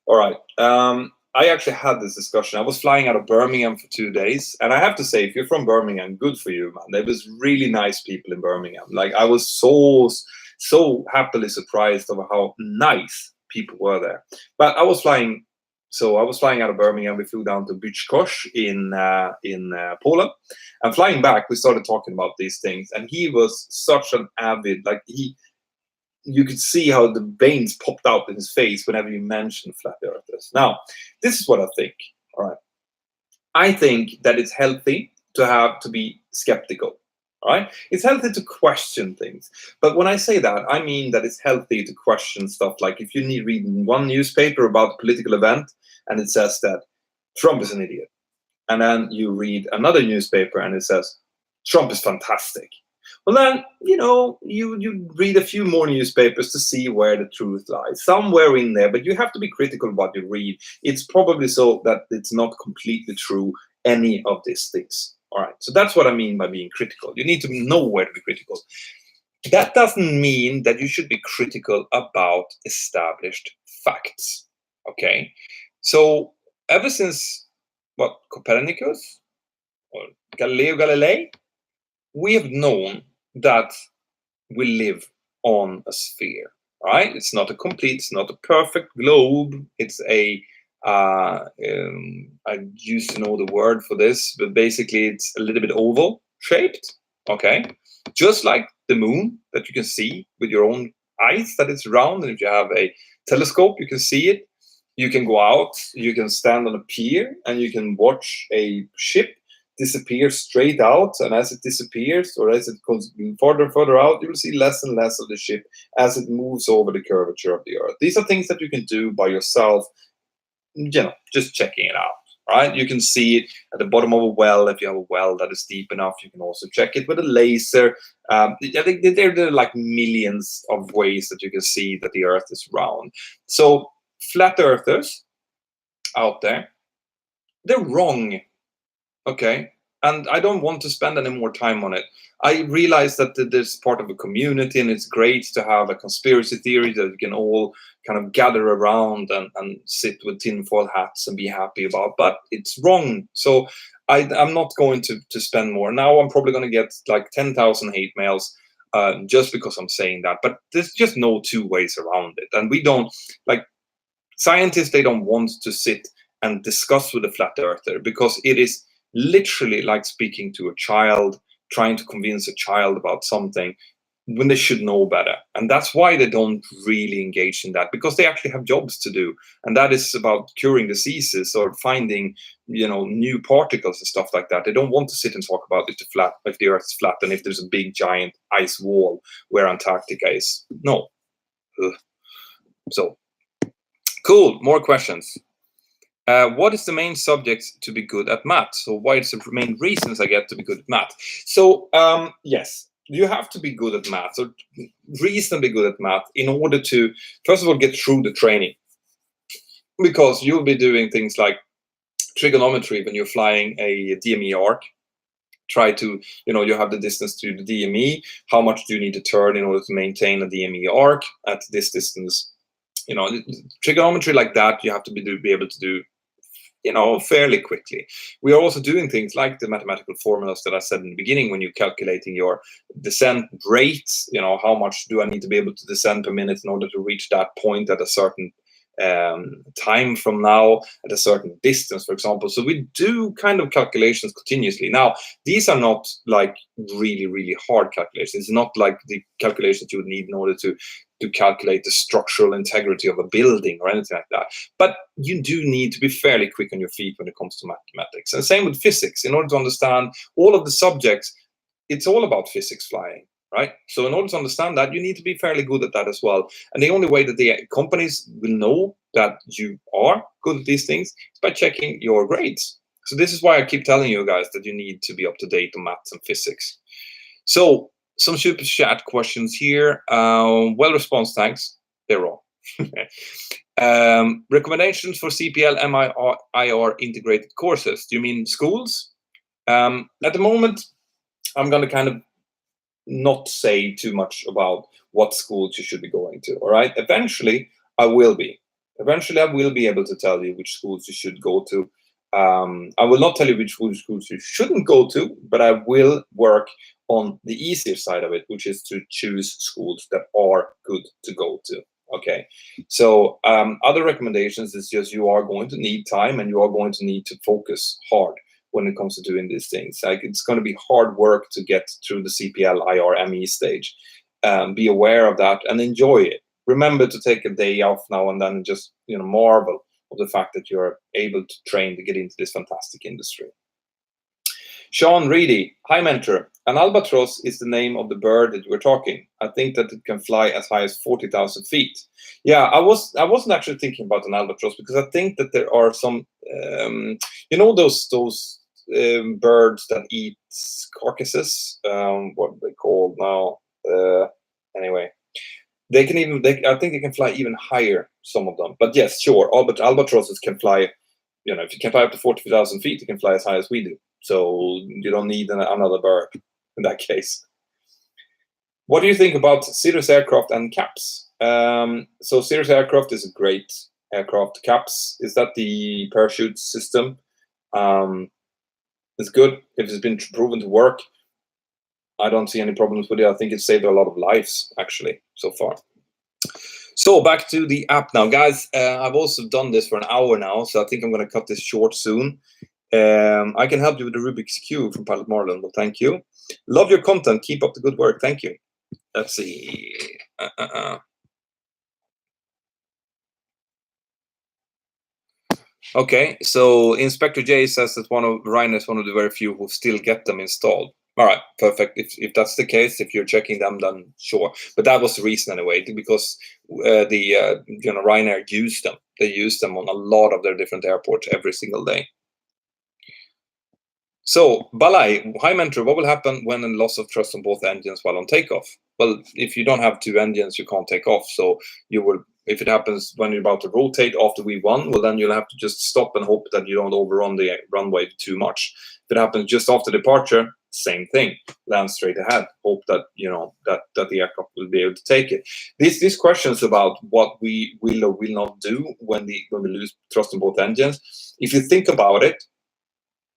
All right. I actually had this discussion. I was flying out of Birmingham for 2 days, and I have to say, if you're from Birmingham, good for you, man. There was really nice people in Birmingham. Like, I was so happily surprised over how nice people were there. But I was flying out of Birmingham. We flew down to Byczkosz in Poland, and flying back, we started talking about these things. And he was such an avid, you could see how the veins popped out in his face whenever you mentioned flat earthers. Now, this is what I think. All right, I think that it's healthy to be skeptical. All right, it's healthy to question things, but when I say that, I mean that it's healthy to question stuff. Like if you need read one newspaper about a political event and it says that Trump is an idiot, and then you read another newspaper and it says Trump is fantastic. Well, then you read a few more newspapers to see where the truth lies, somewhere in there. But you have to be critical of what you read. It's probably so that it's not completely true, any of these things. All right, so that's what I mean by being critical. You need to know where to be critical. That doesn't mean that you should be critical about established facts. Okay, so ever since Copernicus or Galileo Galilei, we have known that we live on a sphere, right? It's not a perfect globe. It's I used to know the word for this, but basically it's a little bit oval shaped, okay? Just like the moon that you can see with your own eyes, that it's round, and if you have a telescope, you can see it. You can go out, you can stand on a pier, and you can watch a ship disappear straight out, and as it disappears, or as it goes further and further out, you will see less and less of the ship as it moves over the curvature of the Earth. These are things that you can do by yourself, just checking it out, right? You can see it at the bottom of a well. If you have a well that is deep enough, you can also check it with a laser. I think there are like millions of ways that you can see that the Earth is round. So flat earthers out there, they're wrong. Okay, and I don't want to spend any more time on it. I realize that this part of a community, and it's great to have a conspiracy theory that we can all kind of gather around and sit with tinfoil hats and be happy about, but it's wrong. So I'm not going to spend more. Now I'm probably going to get like 10,000 hate mails just because I'm saying that, but there's just no two ways around it. And we don't, like, scientists, they don't want to sit and discuss with a flat earther because it is literally like speaking to a child, trying to convince a child about something when they should know better. And that's why they don't really engage in that, because they actually have jobs to do, and that is about curing diseases or finding new particles and stuff like that. They don't want to sit and talk about if the Earth is flat and if there's a big giant ice wall where Antarctica is. No. Ugh. So cool, more questions. What is the main subject to be good at math? So what is the main reasons I get to be good at math? So yes, you have to be good at math, or reasonably good at math, in order to, first of all, get through the training. Because you'll be doing things like trigonometry when you're flying a DME arc. Try to, you have the distance to the DME. How much do you need to turn in order to maintain a DME arc at this distance? Trigonometry like that, you have to be able to do fairly quickly. We are also doing things like the mathematical formulas that I said in the beginning. When you're calculating your descent rate, how much do I need to be able to descend per minute in order to reach that point at a certain time from now, at a certain distance, for example. So we do kind of calculations continuously. Now, these are not like really, really hard calculations. It's not like the calculations you would need in order to calculate the structural integrity of a building or anything like that. But you do need to be fairly quick on your feet when it comes to mathematics. And same with physics. In order to understand all of the subjects, it's all about physics flying, right? So in order to understand that, you need to be fairly good at that as well. And the only way that the companies will know that you are good at these things is by checking your grades. So this is why I keep telling you guys that you need to be up to date on maths and physics. So some super chat questions here. Well response, thanks. They're all. Recommendations for CPL MIR integrated courses. Do you mean schools? At the moment, I'm going to kind of not say too much about what schools you should be going to. All right. Eventually, I will be. Eventually, I will be able to tell you which schools you should go to. I will not tell you which schools you shouldn't go to, but I will work on the easier side of it, which is to choose schools that are good to go to. Okay, so other recommendations is just you are going to need time, and you are going to need to focus hard when it comes to doing these things. Like, it's going to be hard work to get through the CPL IRME stage. Be aware of that and enjoy it. Remember to take a day off now and then and just marvel of the fact that you're able to train to get into this fantastic industry. Sean Reedy, hi Mentor. An albatross is the name of the bird that you were talking. I think that it can fly as high as 40,000 feet. Yeah, I wasn't actually thinking about an albatross because I think that there are some, you know, those birds that eat carcasses. What are they called now? Anyway, they can even. I think they can fly even higher. Some of them, but yes, sure. Albatrosses can fly. You know, if you can fly up to 40,000 feet, you can fly as high as we do. So you don't need another bird in that case. What do you think about Cirrus aircraft and caps? So Cirrus aircraft is a great aircraft. Caps, is that the parachute system? It's good if it's been proven to work. I don't see any problems with it. I think it saved a lot of lives actually so far. So back to the app now, guys. I've also done this for an hour now, so I think I'm going to cut this short soon. I can help you with the Rubik's Cube from Pilot Marlon. Well, thank you. Love your content. Keep up the good work. Thank you. Let's see. Okay, so Inspector J says that Ryan is one of the very few who still get them installed. All right, perfect. If that's the case, if you're checking them, then sure. But that was the reason anyway, because Ryanair used them. They use them on a lot of their different airports every single day. So, Balai, hi Mentor, what will happen when a loss of thrust on both engines while on takeoff? Well, if you don't have two engines, you can't take off. So you will, if it happens when you're about to rotate after V1, well, then you'll have to just stop and hope that you don't overrun the runway too much. If it happens just after departure, same thing. Land straight ahead. Hope that that the aircraft will be able to take it. These questions about what we will or will not do when we lose thrust on both engines. If you think about it,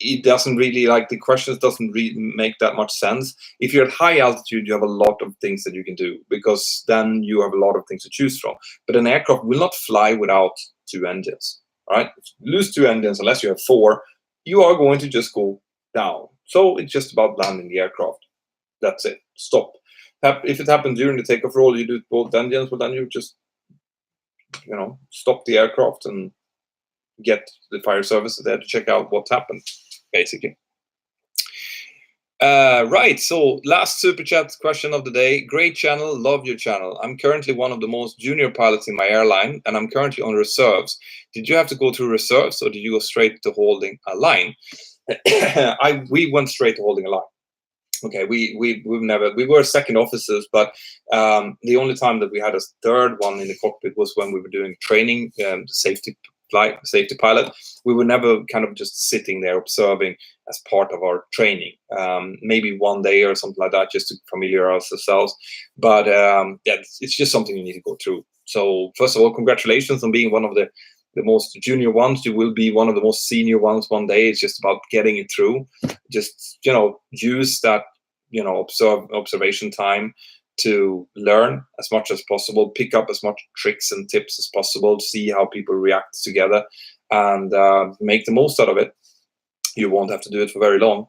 it doesn't really, like, the questions doesn't really make that much sense. If you're at high altitude, you have a lot of things that you can do, because then you have a lot of things to choose from. But an aircraft will not fly without two engines, right? If you lose two engines, unless you have four, you are going to just go down. So it's just about landing the aircraft. That's it. Stop. If it happens during the takeoff roll, you do both engines, well, then you just, stop the aircraft and get the fire service there to check out what happened, basically. Right, so last super chat question of the day. Great channel, love your channel. I'm currently one of the most junior pilots in my airline, and I'm currently on reserves. Did you have to go through reserves, or did you go straight to holding a line? We went straight to holding a line. Okay, we were second officers, but the only time that we had a third one in the cockpit was when we were doing training, safety pilot. We were never kind of just sitting there observing as part of our training. Maybe one day or something like that, just to familiarize ourselves. But it's just something you need to go through. So first of all, congratulations on being one of the most junior ones. You will be one of the most senior ones one day. It's just about getting it through. Just use that observation time to learn as much as possible, pick up as much tricks and tips as possible, see how people react together, and make the most out of it. You won't have to do it for very long.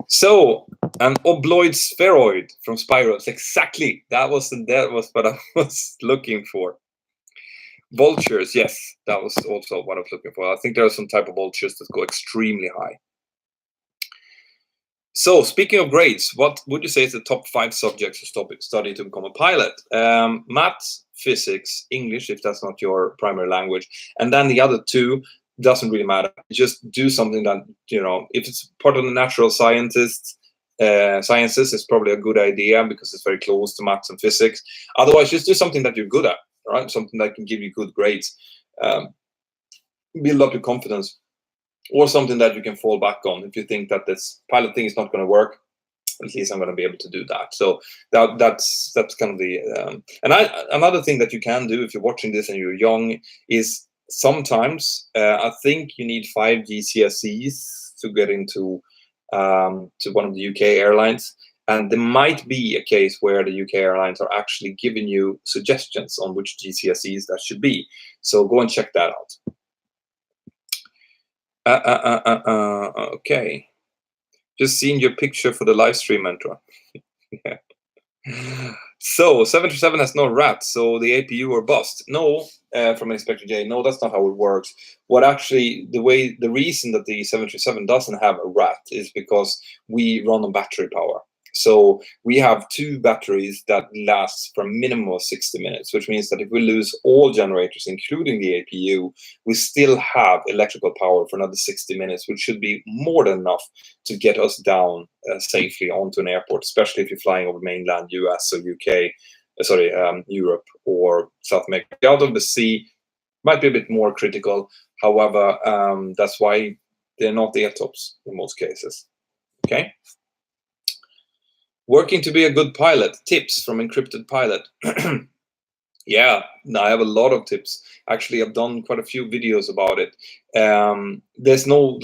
So, an obloid spheroid from Spyros. Exactly. That was what I was looking for. Vultures, yes, that was also what I was looking for. I think there are some type of vultures that go extremely high. So, speaking of grades, what would you say is the top 5 subjects to study to become a pilot? Math, physics, English, if that's not your primary language, and then the other 2 doesn't really matter. Just do something that, if it's part of the natural sciences, it's probably a good idea because it's very close to maths and physics. Otherwise, just do something that you're good at, right? Something that can give you good grades. Build up your confidence. Or something that you can fall back on. If you think that this pilot thing is not going to work, at least I'm going to be able to do that. So that's kind of the another thing that you can do if you're watching this and you're young is sometimes I think you need 5 GCSEs to get into to one of the UK airlines, and there might be a case where the UK airlines are actually giving you suggestions on which GCSEs that should be. So go and check that out. Okay. Just seeing your picture for the live stream, Mentor. Yeah. So 737 has no rats, so the APU or bust. No, from Inspector J. No, that's not how it works. What actually, the reason that the 737 doesn't have a rat is because we run on battery power. So we have 2 batteries that last for a minimum of 60 minutes, which means that if we lose all generators, including the APU, we still have electrical power for another 60 minutes, which should be more than enough to get us down safely onto an airport, especially if you're flying over mainland US or UK, Europe or South America. Out of the sea might be a bit more critical. However, that's why they're not the AirTops in most cases. Okay. Working to be a good pilot. Tips from Encrypted Pilot. Yeah, I have a lot of tips. Actually, I've done quite a few videos about it. There's no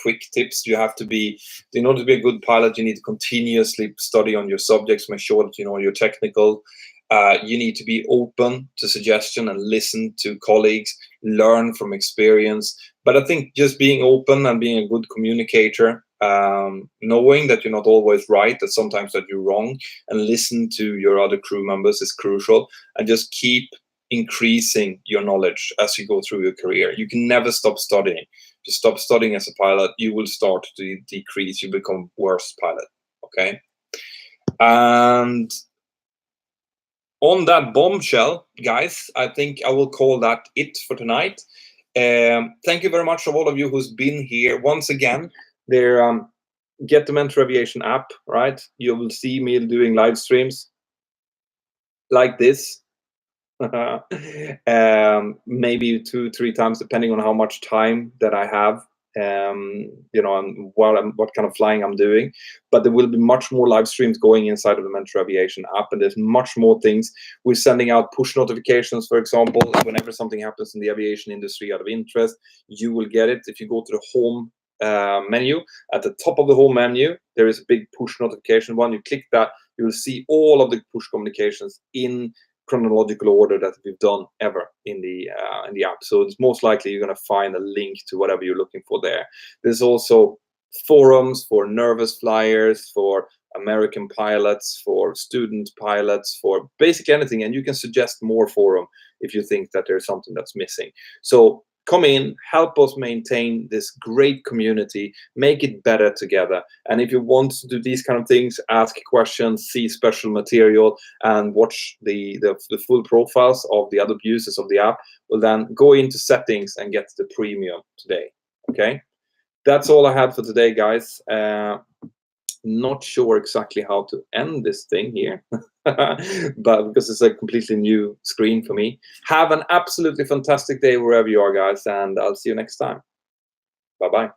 quick tips. You have to be, in order to be a good pilot, you need to continuously study on your subjects, make sure that you know you're technical. You need to be open to suggestion and listen to colleagues, learn from experience. But I think just being open and being a good communicator, knowing that you're not always right, that sometimes that you're wrong, and listen to your other crew members is crucial. And just keep increasing your knowledge as you go through your career. You can never stop studying. If you stop studying as a pilot, you will start to decrease. You become worse pilot. Okay. And on that bombshell, guys, I think I will call that it for tonight. Thank you very much to all of you who's been here. Once again, get the Mentour Aviation app, right? You will see me doing live streams like this. Maybe 2-3 times, depending on how much time that I have. You know, and what kind of flying I'm doing. But there will be much more live streams going inside of the Mentour Aviation app, and there's much more things. We're sending out push notifications, for example, whenever something happens in the aviation industry out of interest, you will get it. If you go to the home menu, at the top of the home menu, there is a big push notification one. You click that, you will see all of the push communications in chronological order that we've done ever in the app. So it's most likely you're going to find a link to whatever you're looking for there. There's also forums for nervous flyers, for American pilots, for student pilots, for basically anything, and you can suggest more forum if you think that there's something that's missing. So come in, help us maintain this great community, make it better together. And if you want to do these kind of things, ask questions, see special material, and watch the full profiles of the other users of the app, well then go into settings and get the premium today. Okay, that's all I had for today, guys. Not sure exactly how to end this thing here, but because it's a completely new screen for me. Have an absolutely fantastic day wherever you are, guys, and I'll see you next time. Bye-bye.